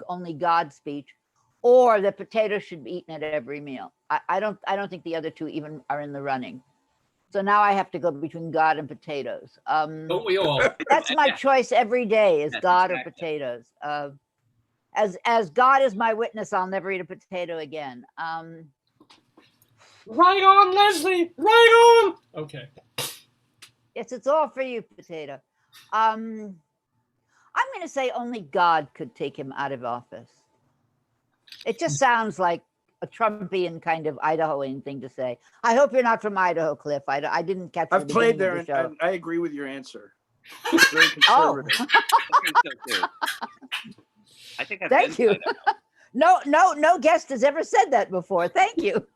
only God speech, or the potatoes should be eaten at every meal. I don't think the other two even are in the running. So now I have to go between God and potatoes. Don't we all? That's my Yeah. choice every day: is That's God or exactly. potatoes. As God is my witness, I'll never eat a potato again. Right on, Leslie. Right on. Okay. Yes, it's all for you, potato. I'm going to say only God could take him out of office. It just sounds like a Trumpian kind of Idahoan thing to say. I hope you're not from Idaho, Cliff. I didn't catch. I've the played beginning there, of the show. and I agree with your answer. It's very Oh, conservative. I think so, too. I think I've thank been you. to Idaho. No guest has ever said that before. Thank you.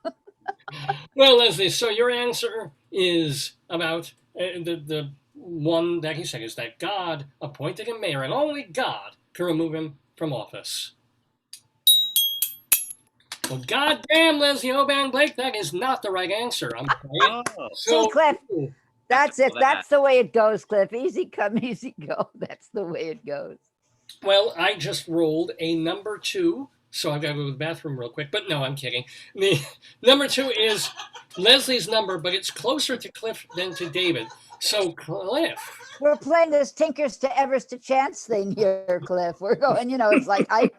Well, Leslie, so your answer is about the one that he said is that God appointed him mayor and only God can remove him from office. Well, goddamn, Leslie Hoban Blake, that is not the right answer. I'm afraid. Oh, See, Cliff, that's it. for that. That's the way it goes, Cliff. Easy come, easy go. That's the way it goes. Well, I just rolled a number 2, so I've got to go to the bathroom real quick. But no, I'm kidding. The number 2 is Leslie's number, but it's closer to Cliff than to David. So Cliff, We're playing this Tinkers to Evers to Chance thing here, Cliff. We're going, it's like I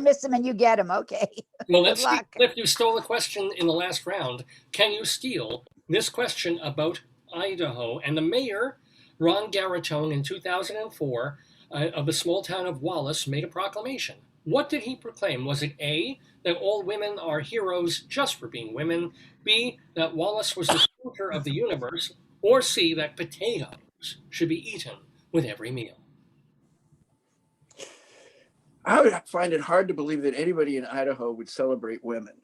miss him and you get him. Okay. well, let's see. luck. Cliff, you stole a question in the last round. Can you steal this question about Idaho? And the mayor, Ron Garatone, in 2004, of the small town of Wallace, made a proclamation. What did he proclaim? Was it A, that all women are heroes just for being women? B, that Wallace was the center of the universe? Or C, that potatoes should be eaten with every meal? I would find it hard to believe that anybody in Idaho would celebrate women.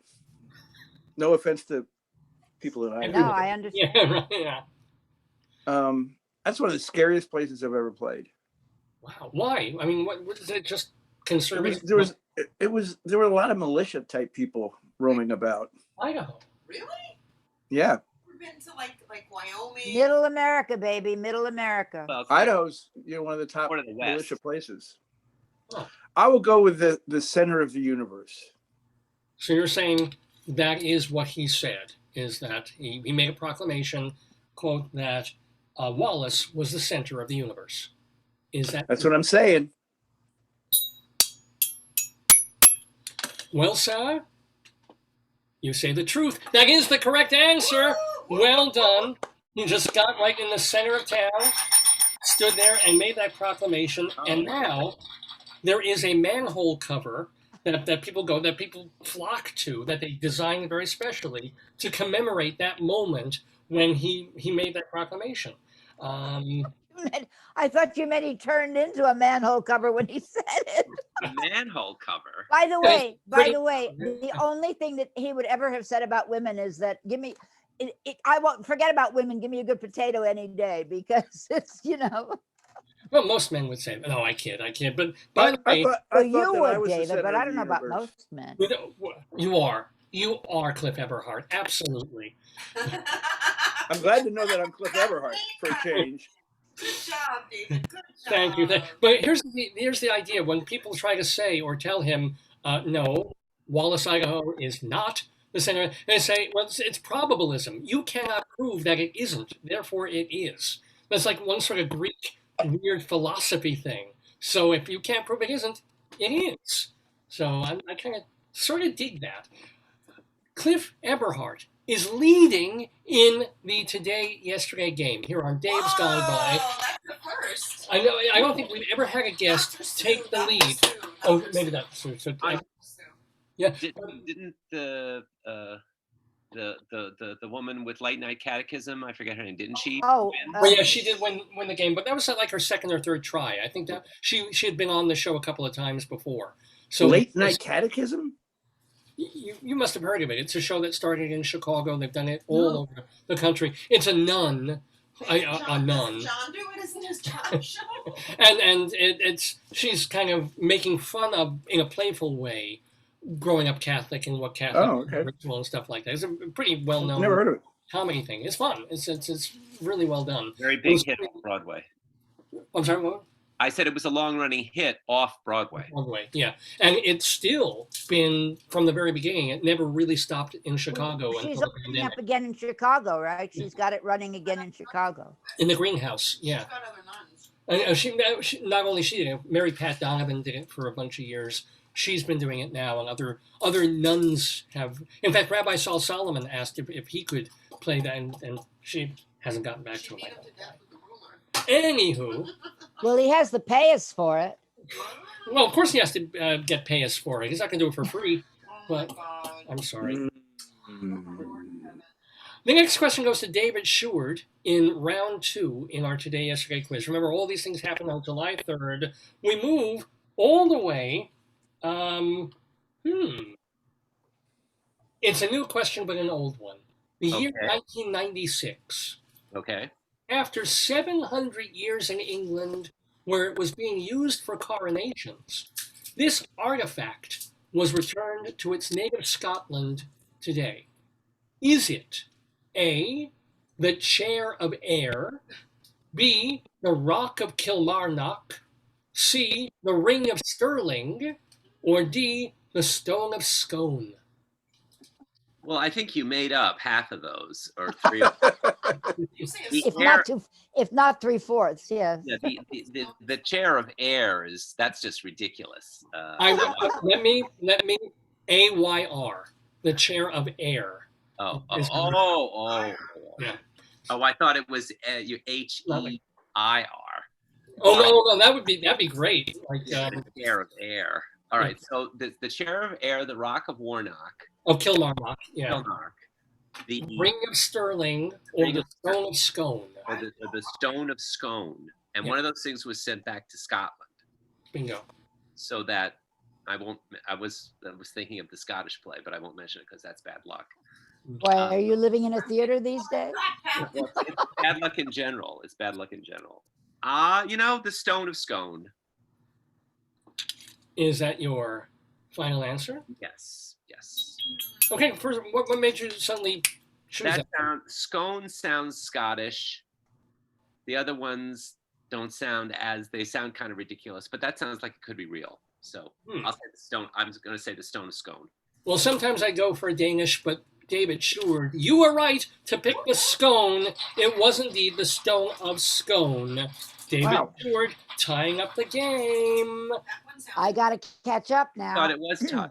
No offense to people in Idaho. No, I understand. Yeah, right, yeah. That's one of the scariest places I've ever played. Wow. Why? I mean, what is it? Just conservative? There were a lot of militia type people roaming about. Idaho. Really? Yeah, We've been to like Wyoming. Middle America, baby, Middle America. Well, Idaho's one of the top One of the West. militia places. Oh. I will go with the center of the universe. So you're saying that is what he said, is that he made a proclamation, quote, that Wallace was the center of the universe. Is that? That's what I'm saying. Well, sir, you say the truth. That is the correct answer. Well done. You just got right in the center of town, stood there and made that proclamation, and now there is a manhole cover that people flock to, that they designed very specially to commemorate that moment when he made that proclamation. I thought you meant he turned into a manhole cover when he said it. a manhole cover. By the Yeah, way, pretty- the only thing that he would ever have said about women is that I won't forget about women. Give me a good potato any day, because it's, Well, most men would say, "No, I kid." But by the way, well, you would, David, but I don't know about most men. you are Cliff Eberhardt, absolutely. I'm glad to know that I'm Cliff Eberhardt for a change. Good job, David. Good job. Thank you. But here's the idea: when people try to say or tell him, "No, Wallace, Idaho is not the center," they say, "Well, it's probabilism. You cannot prove that it isn't. Therefore, it is." That's like one sort of Greek weird philosophy thing. So if you can't prove it isn't, it is. So I kind of sort of dig that. Cliff Eberhardt is leading in the today-yesterday game here on Dave's Gone By. That's the first. I know. I don't think we've ever had a guest take the lead. Oh, maybe that's true. So, yeah. Didn't the woman with late night catechism, I forget her name, didn't she? Oh, win? Well, yeah, she did win the game, but that was like her second or third try. I think that she had been on the show a couple of times before. So Late Night Catechism? You must have heard of it. It's a show that started in Chicago. They've done it all over the country. It's a nun. A nun. John do it? Isn't his John show? And she's kind of making fun of, in a playful way, growing up Catholic and what Catholic ritual and stuff like that. It's a pretty well known Never heard of it. comedy thing. It's fun. It's really well done. Very big hit off Broadway. I'm sorry, what? I said it was a long-running hit off Broadway. Broadway, yeah. And it's still been, from the very beginning, it never really stopped in Chicago. She's until the opening up pandemic. again in Chicago, right? She's got it running again in Chicago. In the greenhouse, yeah. She's got other nuns. And she not only she did it, Mary Pat Donovan did it for a bunch of years. She's been doing it now, and other nuns have. In fact, Rabbi Sol Solomon asked if he could play that, and she hasn't gotten back She to beat him. him to death with the ruler. Anywho, Well, he has to pay us for it. well, of course he has to get pay us for it. He's not going to do it for free. Oh my But God. I'm sorry. Mm. The next question goes to David Sheward in round 2 in our Today Yesterday quiz. Remember, all these things happened on July 3rd. We move all the way. It's a new question, but an old one. The year Okay. 1996. Okay. After 700 years in England, where it was being used for coronations, this artifact was returned to its native Scotland today. Is it A, the Chair of Ayr, B, the Rock of Kilmarnock, C, the Ring of Stirling, or D, the Stone of Scone? Well, I think you made up half of those, or three of them. You say a The If not 3/4, yeah. Yeah, the chair of air that's just ridiculous. Let me AYR, the Chair of Ayr. Oh, Yeah. Oh, I thought it was your HEIR. Oh no, that'd be great. Like The chair of air. All right, so the chair of air, the Rock of Warnock, Kilmarnock, yeah. Kilmarnock, the Ring of Stirling, or Ring the of Stone of Scone. or the Stone of Scone, and Yeah. one of those things was sent back to Scotland, Bingo. so that I won't. I was thinking of the Scottish play, but I won't mention it because that's bad luck. Why are you living in a theater these days? Well, it's bad luck in general. It's bad luck in general. The Stone of Scone. Is that your final answer? Yes. Okay, first, what made you suddenly choose that? Scone sounds Scottish. The other ones don't sound they sound kind of ridiculous, but that sounds like it could be real. So I'll say the Stone. I'm going to say the Stone of Scone. Well, sometimes I go for Danish, but David Sheward, you were right to pick the scone. It was indeed the Stone of Scone. David Sheward tying up the game. I got to catch up I now. thought it was tied.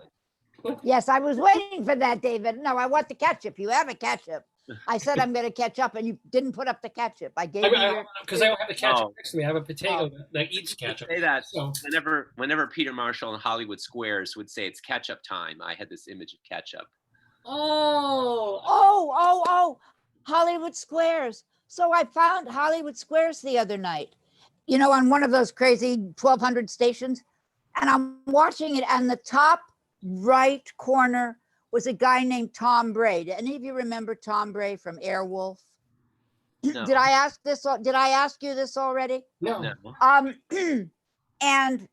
Yes, I was waiting for that, David. No, I want the ketchup. You have a ketchup. I said I'm going to catch up, and you didn't put up the ketchup. I gave you because I don't have the ketchup next to me. I have a potato that eats ketchup. Say that. So Whenever Peter Marshall in Hollywood Squares would say it's ketchup time, I had this image of ketchup. Oh, Hollywood Squares. So I found Hollywood Squares the other night, on one of those crazy 1200 stations. And I'm watching it, and the top right corner was a guy named Tom Bray. Do any of you remember Tom Bray from Airwolf? No. Did I ask this? Did I ask you this already? No. And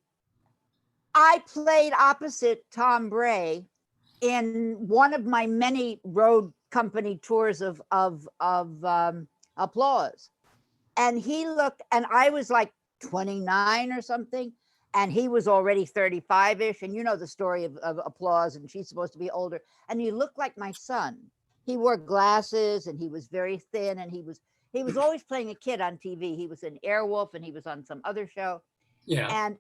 I played opposite Tom Bray in one of my many road company tours of Applause. And he looked, and I was like 29 or something, and he was already 35-ish. And you know the story of Applause, and she's supposed to be older. And he looked like my son. He wore glasses, and he was very thin, and he was always playing a kid on TV. He was in Airwolf, and he was on some other show. Yeah. And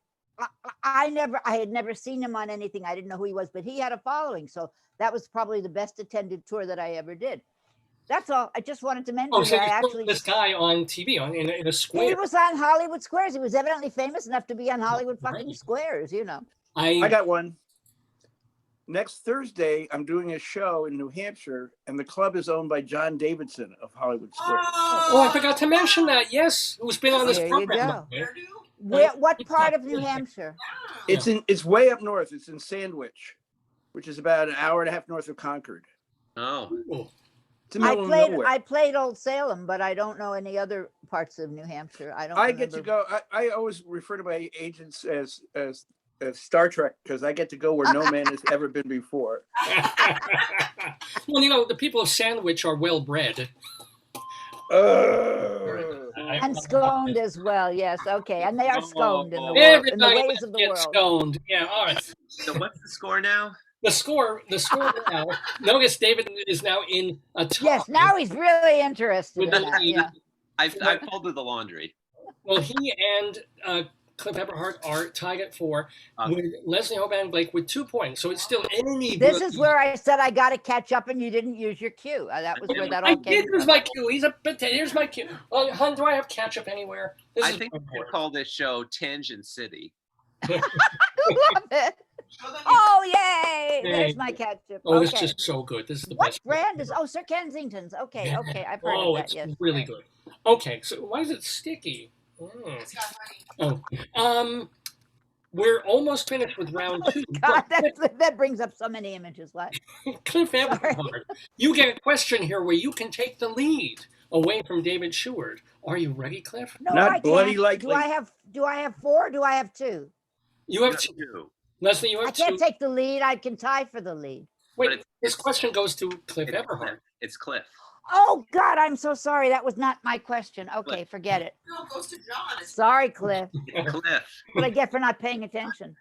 I had never seen him on anything. I didn't know who he was, but he had a following. So that was probably the best attended tour that I ever did. That's all. I just wanted to mention So that you saw this guy on TV in a square. He was on Hollywood Squares. He was evidently famous enough to be on Hollywood fucking Squares, I got one. Next Thursday, I'm doing a show in New Hampshire, and the club is owned by John Davidson of Hollywood Squares. Oh, I forgot to mention that. Yes, who's been on this There you program. go. What part of New Hampshire? It's way up north. It's in Sandwich, which is about an hour and a half north of Concord. Oh. It's in the middle of nowhere. I played Old Salem, but I don't know any other parts of New Hampshire. I get to go. I always refer to my agents as Star Trek because I get to go where no man has ever been before. Well, the people of Sandwich are well bred. And sconed as well. Yes. Okay. And they are sconed in the world, in the ways of the world. Sconed. Yeah. All right. So what's the score now? The score now. Notice David is now in a tie. Yes. Now he's really interested in that. Yeah. I folded the laundry. Well, he and Cliff Eberhardt are tied at 4 with Leslie Hoban Blake with 2 points. So it's still any. This is where I said I got to catch up, and you didn't use your cue. That was where that all came from. Here's my cue. Here's my cue. Hun, do I have ketchup anywhere? I think we could call this show Tangent City. I love it. Oh, yay! There's my ketchup. Oh, it's just so good. This is the best. What brand is? Oh, Sir Kensington's. Okay. I've heard of that. Yes. It's really good. Okay, so why is it sticky? We're almost finished with round 2. God, that brings up so many images. What? Cliff Eberhardt, you get a question here where you can take the lead away from David Sheward. Are you ready, Cliff? No, Not I bloody can't. likely. Do I have 4? Do I have 2? You have 2. Leslie, you have 2. I can't take the lead. I can tie for the lead. Wait, this question goes to Cliff Eberhardt. It's Cliff. Oh, God, I'm so sorry. That was not my question. Okay, Cliff. forget it. No, it goes to John. Sorry, Cliff. Cliff. What I get for not paying attention.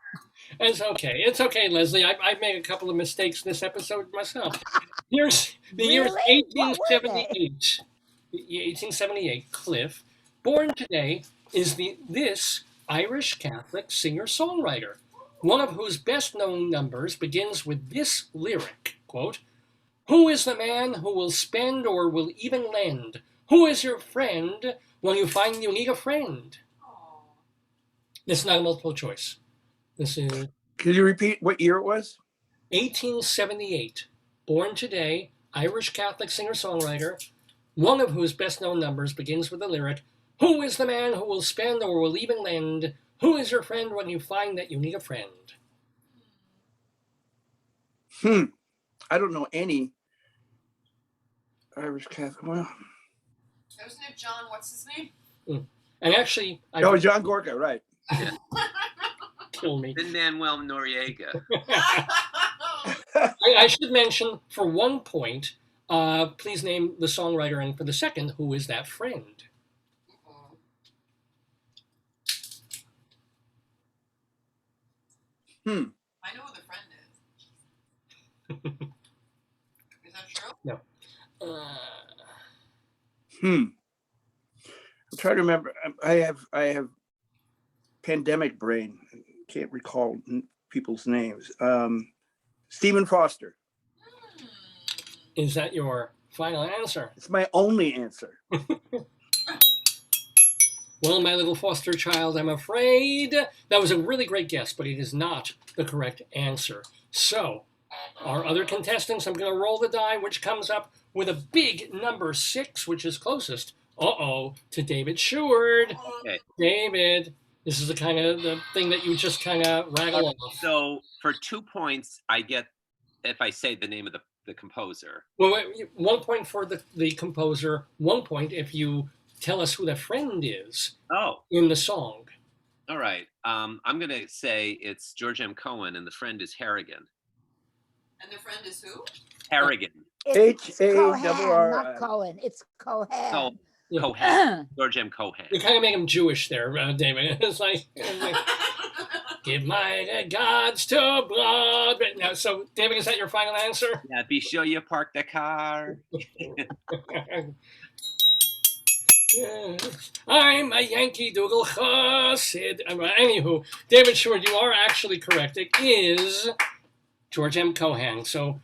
It's okay. It's okay, Leslie. I've made a couple of mistakes this episode myself. Here's the year Really? 1878. 1878, Cliff. Born today is this Irish Catholic singer-songwriter, one of whose best-known numbers begins with this lyric, quote, "Who is the man who will spend or will even lend? Who is your friend when you find you need a friend?" This is not a multiple choice. This is... Could you repeat what year it was? 1878. Born today, Irish Catholic singer-songwriter, one of whose best-known numbers begins with the lyric, "Who is the man who will spend or will even lend? Who is your friend when you find that you need a friend?" I don't know any Irish Catholic. Well, Wasn't it John? What's his name? And actually, oh, John Gorka, right? kill me. Lin-Manuel Noriega. I should mention for 1 point, please name the songwriter, and for the second, who is that friend? I know who the friend is. Is that true? No. I'm trying to remember. I have pandemic brain. Can't recall people's names. Stephen Foster. Is that your final answer? It's my only answer. Well, my little foster child, I'm afraid that was a really great guess, but it is not the correct answer. So, our other contestants, I'm going to roll the die, which comes up with a big number 6, which is closest. To David Sheward. Okay. David, this is the kind of the thing that you just kind of raggle off. So for 2 points, I get if I say the name of the composer. Well, 1 point for the composer, 1 point if you tell us who the friend is in the song. All right. I'm going to say it's George M. Cohen, and the friend is Harrigan. And the friend is who? Harrigan. It's Cohen, H-A-R-R-I. not Cohen. It's Cohen. Cohen. George M. Cohen. You kind of make him Jewish there, David. It's like give my gods to blood. Now, so, David, is that your final answer? Yeah, be sure you park the car. Yes. I'm a Yankee Doodle Chassid. Anywho, David Sheward, you are actually correct. It is George M. Cohen. So,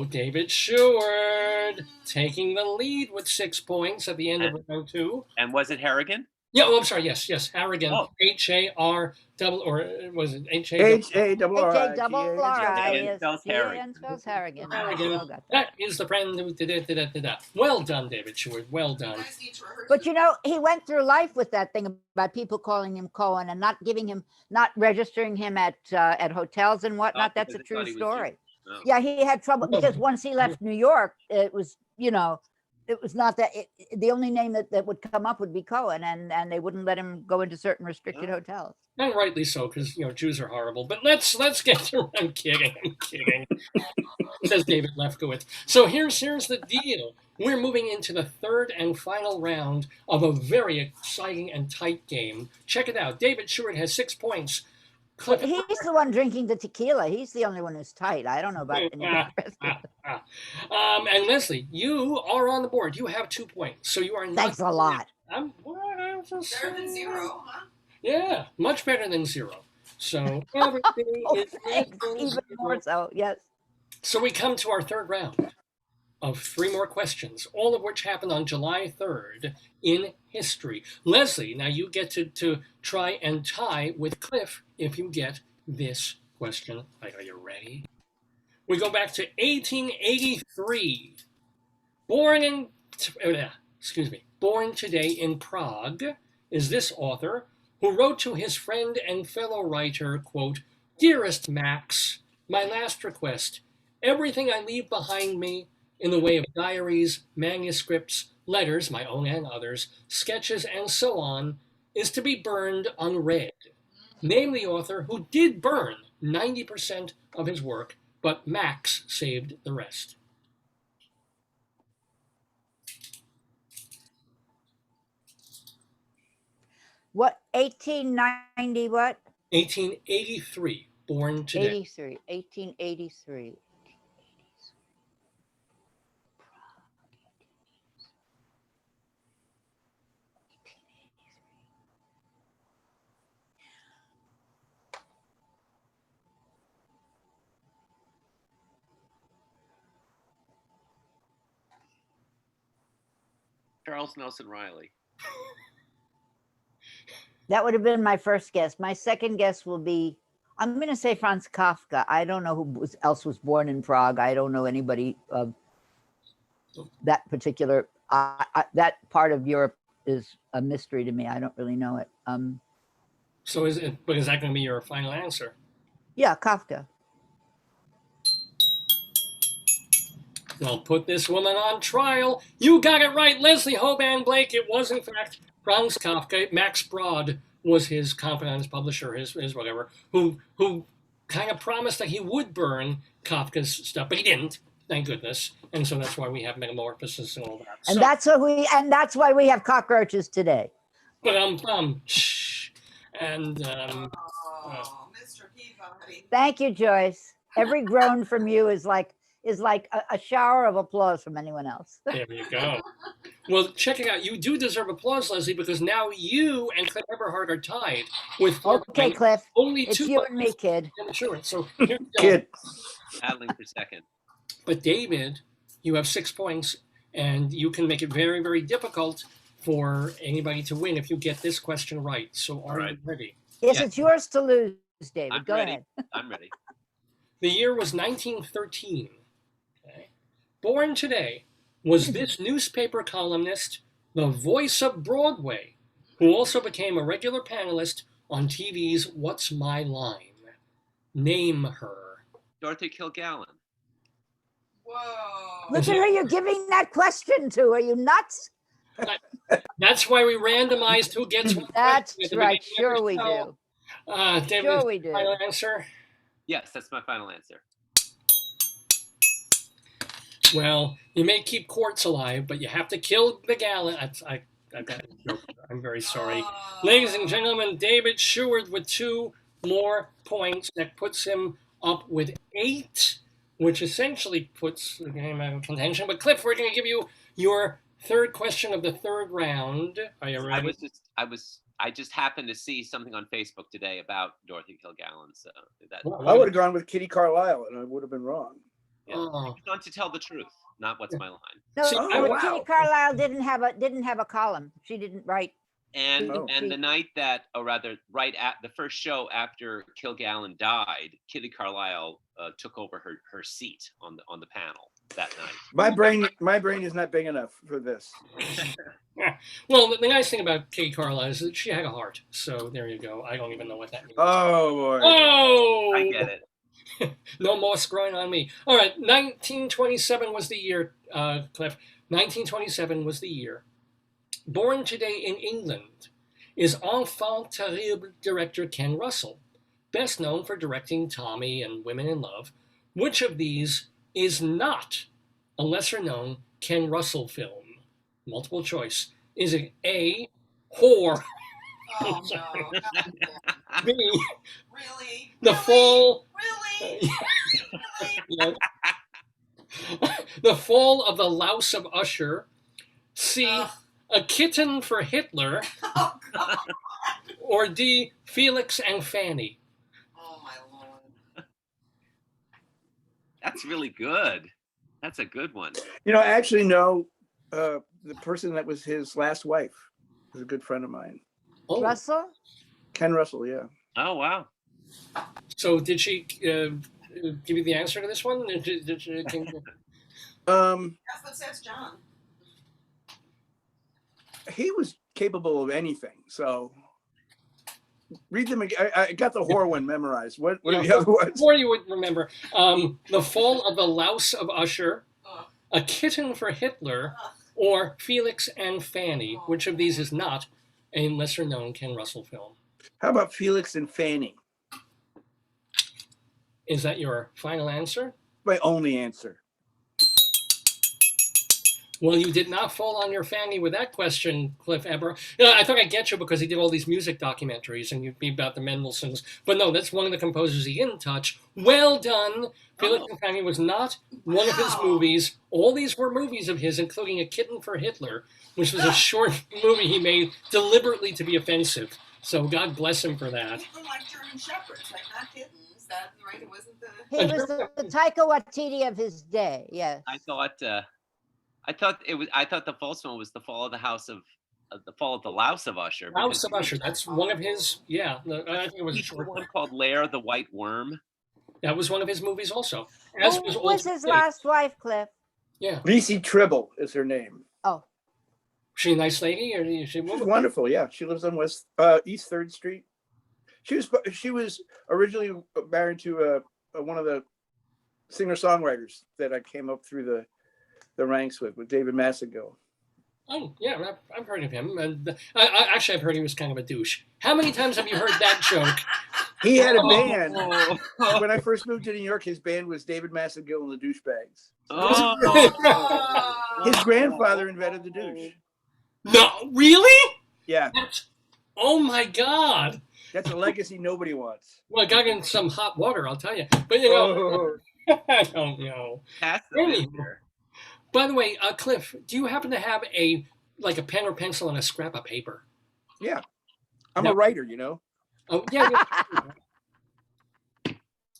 David Sheward taking the lead with 6 points at the end of round 2. And was it Harrigan? Yeah, I'm sorry. Yes, Harrigan. H-A-R double, or was it H-A-R-R-I. H-A-R-R-I. spells Harrigan. Spells Harrigan. Harrigan. Well got that. That is the friend who did it. Well done, David Sheward. Well done. You guys need to rehearse But it. you know, he went through life with that thing about people calling him Cohen and not registering him at hotels and whatnot. That's a because they thought true he was story. Jewish. Oh. Yeah, he had trouble because once he left New York, it was, it was not that the only name that would come up would be Cohen, and they wouldn't let him go into certain restricted hotels. And rightly so, because Jews are horrible. But let's get to. I'm kidding. Says David Lefkowitz. So here's the deal. We're moving into the third and final round of a very exciting and tight game. Check it out. David Sheward has 6 points. But he's the one drinking the tequila. He's the only one who's tight. I don't know about any of the rest of them. And Leslie, you are on the board. You have 2 points, so you are. Thanks a lot. I'm Better than 0, huh? Yeah, much better than 0. So everything is Thanks, even more so. Yes. So we come to our third round of 3 more questions, all of which happened on July 3rd in history. Leslie, now you get to try and tie with Cliff if you get this question. Are you ready? We go back to 1883. Born today in Prague is this author who wrote to his friend and fellow writer, quote, "Dearest Max, my last request, everything I leave behind me in the way of diaries, manuscripts, letters, my own and others, sketches, and so on, is to be burned unread. Name the author who did burn 90% of his work, but Max saved the rest." What, 1890 what? 1883, born today. 1883. Charles Nelson Riley. That would have been my first guess. My second guess will be, I'm going to say Franz Kafka. I don't know who else was born in Prague. I don't know anybody of that particular, that part of Europe is a mystery to me. I don't really know it. So is that going to be your final answer? Yeah, Kafka. Well, put this woman on trial. You got it right, Leslie Hoban Blake. It was, in fact, Franz Kafka. Max Brod was his confidant, his publisher, his whatever, who kind of promised that he would burn Kafka's stuff, but he didn't. Thank goodness. And so that's why we have Metamorphosis and all that. And So, that's why we have cockroaches today. but shh. And Oh, Mr. Peabody. Thank you, Joyce. Every groan from you is like a shower of applause from anyone else. there you go. Well, check it out. You do deserve applause, Leslie, because now you and Cliff Eberhardt are tied with 4 Okay, points. Cliff. Only It's 2 you and me, kid. Sure. So here we go. Kid. Battling for second. But David, you have 6 points, and you can make it very, very difficult for anybody to win if you get this question right. So are you ready? Yes, Yeah. it's yours to lose, David. I'm Go ready. ahead. I'm ready. The year was 1913. Okay. Born today was this newspaper columnist, the voice of Broadway, who also became a regular panelist on TV's What's My Line? Name her. Dorothy Kilgallen. Whoa. Look at who you're giving that question to. Are you nuts? That's why we randomized who gets what That's question at the right. beginning of Sure the we show. do. David, Sure is we the do. final answer? Yes, that's my final answer. Well, you may keep Quartz alive, but you have to kill the gallon. I got a joke. I'm very sorry. Oh. Ladies and gentlemen, David Sheward with 2 more points. That puts him up with 8, which essentially puts the game out of contention. But Cliff, we're going to give you your third question of the third round. Are you ready? I just happened to see something on Facebook today about Dorothy Kilgallen, so that Well, I would have gone with Kitty Carlisle, and I would have been wrong. yeah. Oh. It's on To Tell the Truth, not What's My Line. No, See, oh, but wow. Kitty Carlisle didn't have a column. She didn't write. And Oh. and the night that, or rather, right at the first show after Kilgallen died, Kitty Carlisle took over her seat on the panel that night. My brain is not big enough for this. Well, the nice thing about Kate Carlisle is that she had a heart. So there you go. I don't even know what that means. Oh boy. Oh! I get it. No more screwing on me. All right, 1927 was the year, Cliff. 1927 was the year. Born today in England is enfant terrible director Ken Russell, best known for directing Tommy and Women in Love. Which of these is not a lesser-known Ken Russell film? Multiple choice. Is it A, Whore, Oh no. B, Really? The Really? Fall... Really? Really? The Fall of the Louse of Usher, C, Ugh. A Kitten for Hitler, Oh God. or D, Felix and Fanny. Oh my Lord. That's really good. That's a good one. You know, I actually know the person that was his last wife. Was a good friend of mine. Oh, Russell? Ken Russell, yeah. Oh, wow. so did she give you the answer to this one? That's what says John. He was capable of anything. So read them again. I got the whore one memorized. What are the other ones? Before you would remember, The Fall of the Louse of Usher, Ugh. A Kitten for Hitler, Ugh. or Felix and Fanny. Which of these is not a lesser-known Ken Russell film? How about Felix and Fanny? Is that your final answer? My only answer. Well, you did not fall on your fanny with that question, Cliff Eber. You know, I thought I'd get you because he did all these music documentaries and you'd be about the Mendelssohns. But no, that's one of the composers he didn't touch. Well done. Felix and Fanny was not one of his Wow. movies. All these were movies of his, including A Kitten for Hitler, which was a short movie he made deliberately to be offensive. So God bless him for that. People like German shepherds, like not kittens. That right? It wasn't the. He was the Taika Waititi of his day. Yes. I thought the false one was The Fall of the House of The Fall of the Louse of Usher. House of Usher. That's one of his. Yeah, I think it was a short one called Lair the White Worm. That was one of his movies also. As Who was was his Ultimate last wife, Cliff? Yeah. Lacey Tribble is her name. Oh, She a nice lady, or is she? She's wonderful. Yeah, she lives on East 3rd Street. She was originally married to one of the singer-songwriters that I came up through the ranks with David Massagill. Oh, yeah, I've heard of him. And actually, I've heard he was kind of a douche. How many times have you heard that joke? He had a band. When I first moved to New York, his band was David Massagill and the Douchebags. His grandfather invented the douche. No, really? Yeah, Oh, my God. that's a legacy nobody wants. Well, I got in some hot water, I'll tell you. But, you know, I don't know. That's the answer. By the way, Cliff, do you happen to have a pen or pencil and a scrap of paper? Yeah, I'm a writer, you know. Oh, yeah.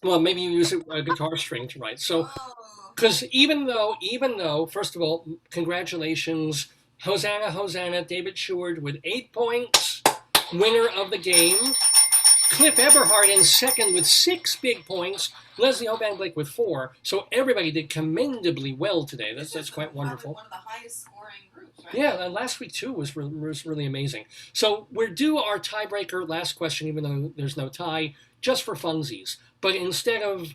Well, maybe you use a guitar string to write. So, because even though, first of all, congratulations, Hosanna, Hosanna, David Sheward with 8 points, winner of the game. Cliff Eberhardt in second with 6 big points. Leslie Hoban Blake with 4. So everybody did commendably well today. That's quite wonderful. One of the highest scoring groups, right? Yeah, and last week too was really amazing. So we're due our tiebreaker last question, even though there's no tie, just for funsies. But instead of,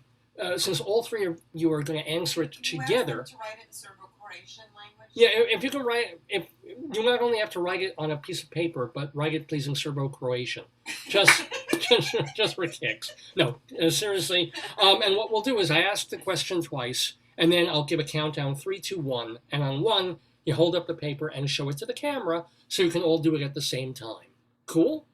since all three of you are going to answer it Can you together. ask them to write it in Serbo-Croatian language? Yeah, if you can write, if you not only have to write it on a piece of paper, but write it please in Serbo-Croatian, just for kicks. No, seriously. And what we'll do is I ask the question twice, and then I'll give a countdown 3, 2, 1, and on 1 you hold up the paper and show it to the camera, so you can all do it at the same time. Cool?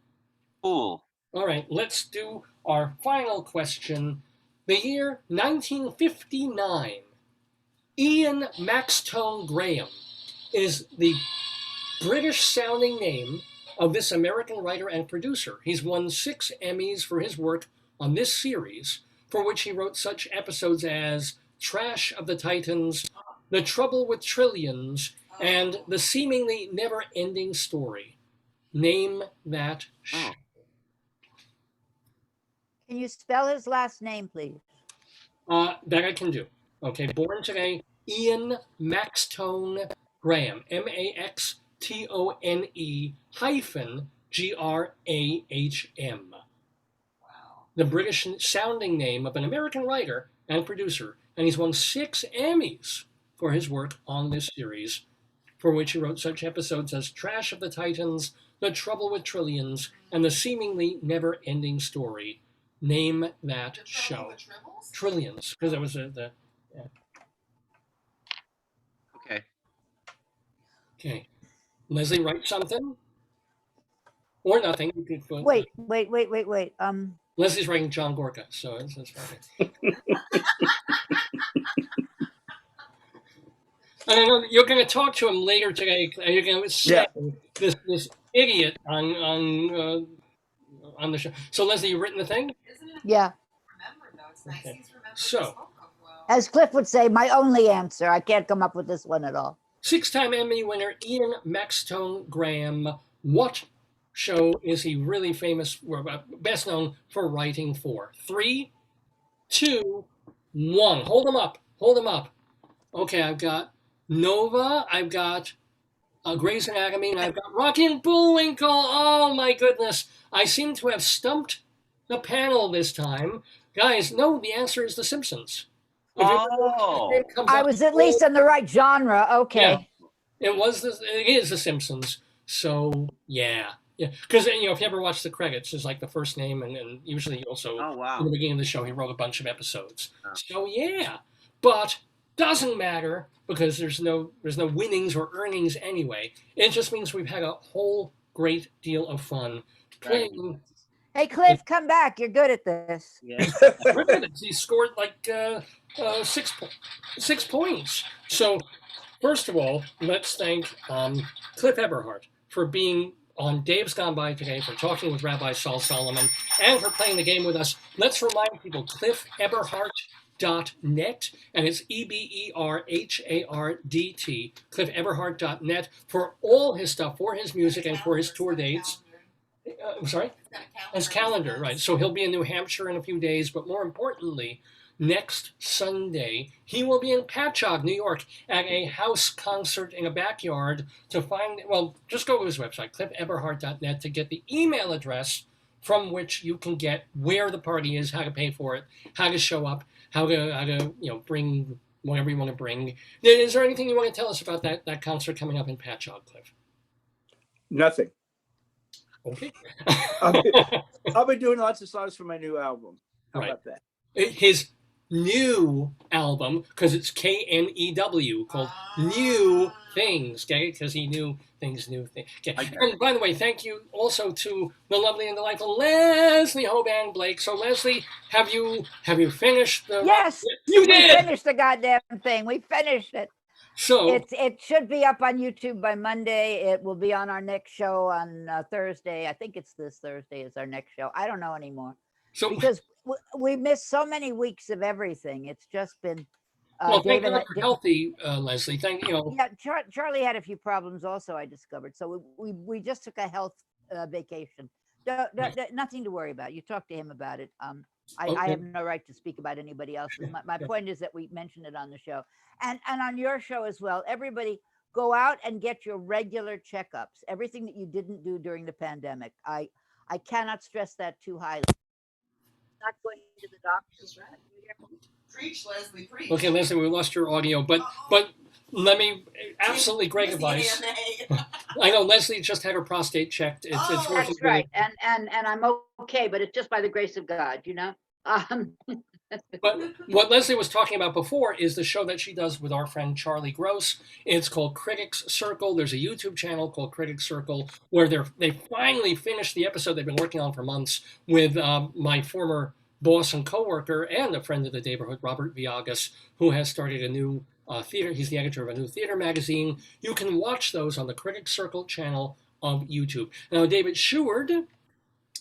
Cool. All right, let's do our final question. The year 1959. Ian Maxtone Graham is the British-sounding name of this American writer and producer. He's won 6 Emmys for his work on this series, for which he wrote such episodes as Trash of the Titans, The Trouble with Trillions, and The Seemingly Never-Ending Story. Name that show. Can you spell his last name, please? That I can do. Okay, born today, Ian Maxtone Graham, Maxtone hyphen Graham. Wow. The British sounding name of an American writer and producer, and he's won 6 Emmys for his work on this series, for which he wrote such episodes as Trash of the Titans, The Trouble with Trillions, and The Seemingly Never-Ending Story. Name that show. Trillions, because that was the. Yeah. Okay. Okay. Leslie, write something? Or nothing. You could put, Wait. Leslie's writing John Gorka, so that's fine. And I know you're going to talk to him later today. You're going to say this idiot on the show. So Leslie, you written the thing? Isn't it Yeah. remembered, though? It's nice Okay. he's remembered. So- his vocal well. As Cliff would say, my only answer. I can't come up with this one at all. 6-time Emmy winner Ian Maxtone Graham. What show is he really famous, best known for writing for? 3, 2, 1. Hold him up. Hold him up. Okay, I've got Nova. I've got Grey's Anatomy, and I've got Rocky and Bullwinkle. Oh my goodness. I seem to have stumped the panel this time. Guys, no, the answer is The Simpsons. It comes I up- was at least in the right genre. Okay. Yeah, it is The Simpsons. So yeah. Because if you ever watch the credits, it's like the first name, and usually also Oh, wow. in the beginning of the show he wrote a bunch of episodes. Oh. So yeah, but doesn't matter because there's no winnings or earnings anyway. It just means we've had a whole great deal of fun playing. Hey, Cliff, come back. You're good at this. Yeah. He scored like 6 points. So first of all, let's thank Cliff Eberhardt for being on Dave's Gone By today, for talking with Rabbi Sol Solomon, and for playing the game with us. Let's remind people, CliffEberhardt.net, and it's EBERHARDT, CliffEberhardt.net, for all his stuff, for his music, and for his tour dates. I'm sorry? His calendar, right. So he'll be in New Hampshire in a few days, but more importantly, next Sunday, he will be in Patchogue, New York, at a house concert in a backyard. To find, just go to his website, cliffeberhardt.net, to get the email address from which you can get where the party is, how to pay for it, how to show up, how to bring whatever you want to bring. Is there anything you want to tell us about that concert coming up in Patchogue, Cliff? Nothing. Okay. I'll be doing lots of songs for my new album. How Right. about that? His new album, because it's KNEW, called New Things, okay? Because he knew things, new things. Okay. And by the way, thank you also to the lovely and delightful Leslie Hoban Blake. So Leslie, have you finished the? Yes, You we did. finished the goddamn thing. We finished it. So It should be up on YouTube by Monday. It will be on our next show on Thursday. I think it's this Thursday is our next show. I don't know anymore because we missed so many weeks of everything. It's just been. Well, thank David, God you're healthy, Leslie. Thank you. Yeah, Charlie had a few problems also, I discovered. So we just took a health vacation. Nothing to worry about. You talk to him about it. I have no right to speak about anybody else's. My point is that we mentioned it on the show. And on your show as well. Everybody go out and get your regular checkups. Everything that you didn't do during the pandemic. I cannot stress that too highly. Not going to the doctors, right? Preach, Leslie, preach. Okay, Leslie, we lost your audio, but let me absolutely great advice. I know Leslie just had her prostate checked. It's working. That's right, and I'm okay, but it's just by the grace of God, you know. But what Leslie was talking about before is the show that she does with our friend Charlie Gross. It's called Critics Circle. There's a YouTube channel called Critics Circle where they finally finished the episode they've been working on for months with my former boss and coworker and a friend of the neighborhood, Robert Viagas, who has started a new theater. He's the editor of a new theater magazine. You can watch those on the Critics Circle channel of YouTube. Now, David Sheward,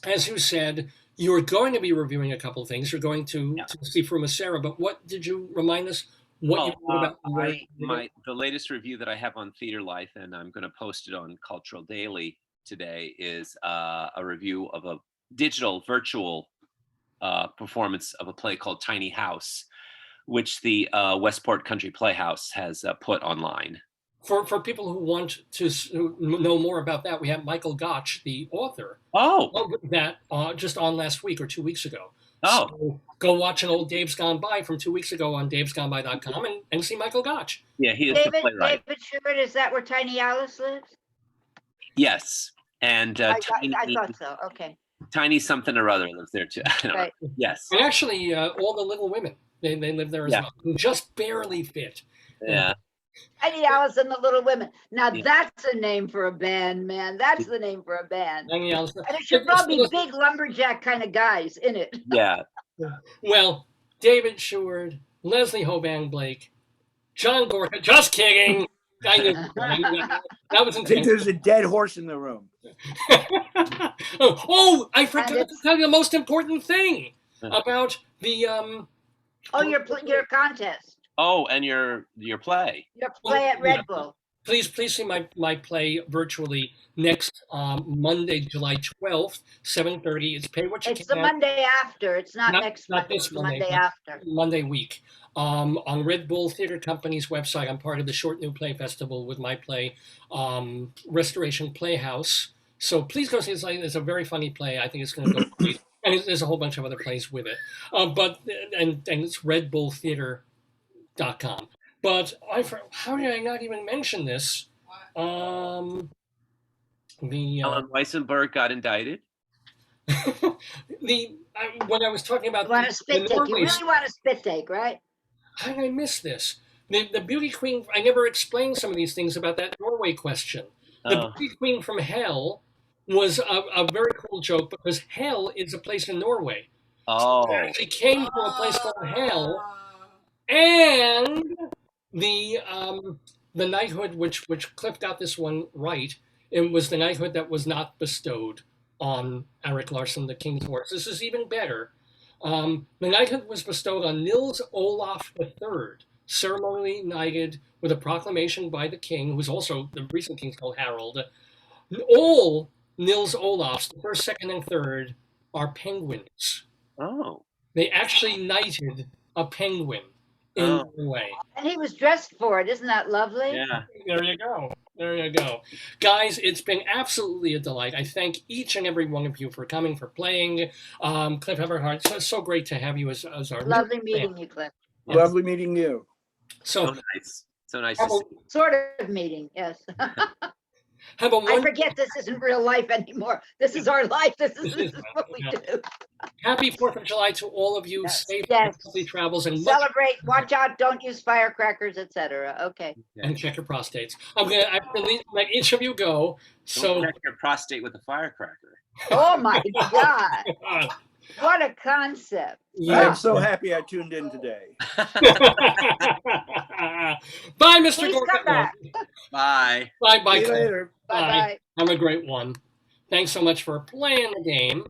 as you said, you're going to be reviewing a couple of things. You're going to see Frumacera, but what did you remind us? What you wrote about? The latest review that I have on Theater Life, and I'm going to post it on Cultural Daily today, is a review of a digital virtual performance of a play called Tiny House, which the Westport Country Playhouse has put online. For people who want to know more about that, we have Michael Gotch, the author, of that just on last week or 2 weeks ago. Oh. So go watch an old Dave's Gone By from 2 weeks ago on davesgoneby.com and see Michael Gotch. Yeah, he is the playwright. David Sheward, is that where Tiny Alice lives? Yes, and I thought so. Okay. Tiny something or other lives there too. Right. Yes. And actually, all the Little Women, they live there as well, who just barely fit. Yeah. Tiny Alice and the Little Women. Now that's a name for a band, man. That's the name for a band. Tiny Alice. And it should probably be big lumberjack kind of guys in it. Yeah. Well, David Sheward, Leslie Hoban Blake, John Gorka. Just kidding. I knew that was I think there's a dead horse in the room. Oh, I forgot to tell you the most important thing about the your contest. Oh, and your play. Your play at Red Bull. Please see my play virtually next Monday, July 12th, 7:30. It's pay what you can. It's the Monday after. It's not next Monday. This it's the Monday after. Monday week. On Red Bull Theater Company's website, I'm part of the Short New Play Festival with my play, Restoration Playhouse. So please go see it. It's a very funny play. I think it's going to go great. And there's a whole bunch of other plays with it. But it's redbulltheater.com. But how did I not even mention this? Ellen Weissenberg got indicted. When I was talking about you want a spit take. You really want a spit take, right? How did I miss this? The beauty queen. I never explained some of these things about that Norway question. The beauty queen from hell was a very cool joke because hell is a place in Norway. Oh, so it actually came from a place called hell, and the knighthood, which Cliff got this one right, it was the knighthood that was not bestowed on Eric Larson, the King's Horse. This is even better. The knighthood was bestowed on Nils Olaf III, ceremonially knighted with a proclamation by the king, who's also the recent king's called Harold. All Nils Olafs, the first, second, and third, are penguins. Oh. They actually knighted a penguin in Norway. And he was dressed for it. Isn't that lovely? Yeah. There you go. There you go. Guys, it's been absolutely a delight. I thank each and every one of you for coming, for playing. Cliff Eberhardt, so great to have you as our... Lovely meeting you, Cliff. Yes. Lovely meeting you. So nice. So nice have to a, see. Sort of meeting, yes. have a I wonderful, forget this isn't real life anymore. This is our life. This is what we do. happy 4th of July to all of you. Yes. Safe Yes. and healthy travels and much, Celebrate, watch out, don't use firecrackers, etc. Okay. and check your prostates. I'm gonna let each of you go. Don't So check your prostate with a firecracker. Oh my God, uh, what a concept. I yeah. am so happy I tuned in today. Bye, Mr. Please Gorka. come back. Bye. Bye, bye. See you Claire. later. Bye-bye. Have a great one. Thanks so much for playing the game.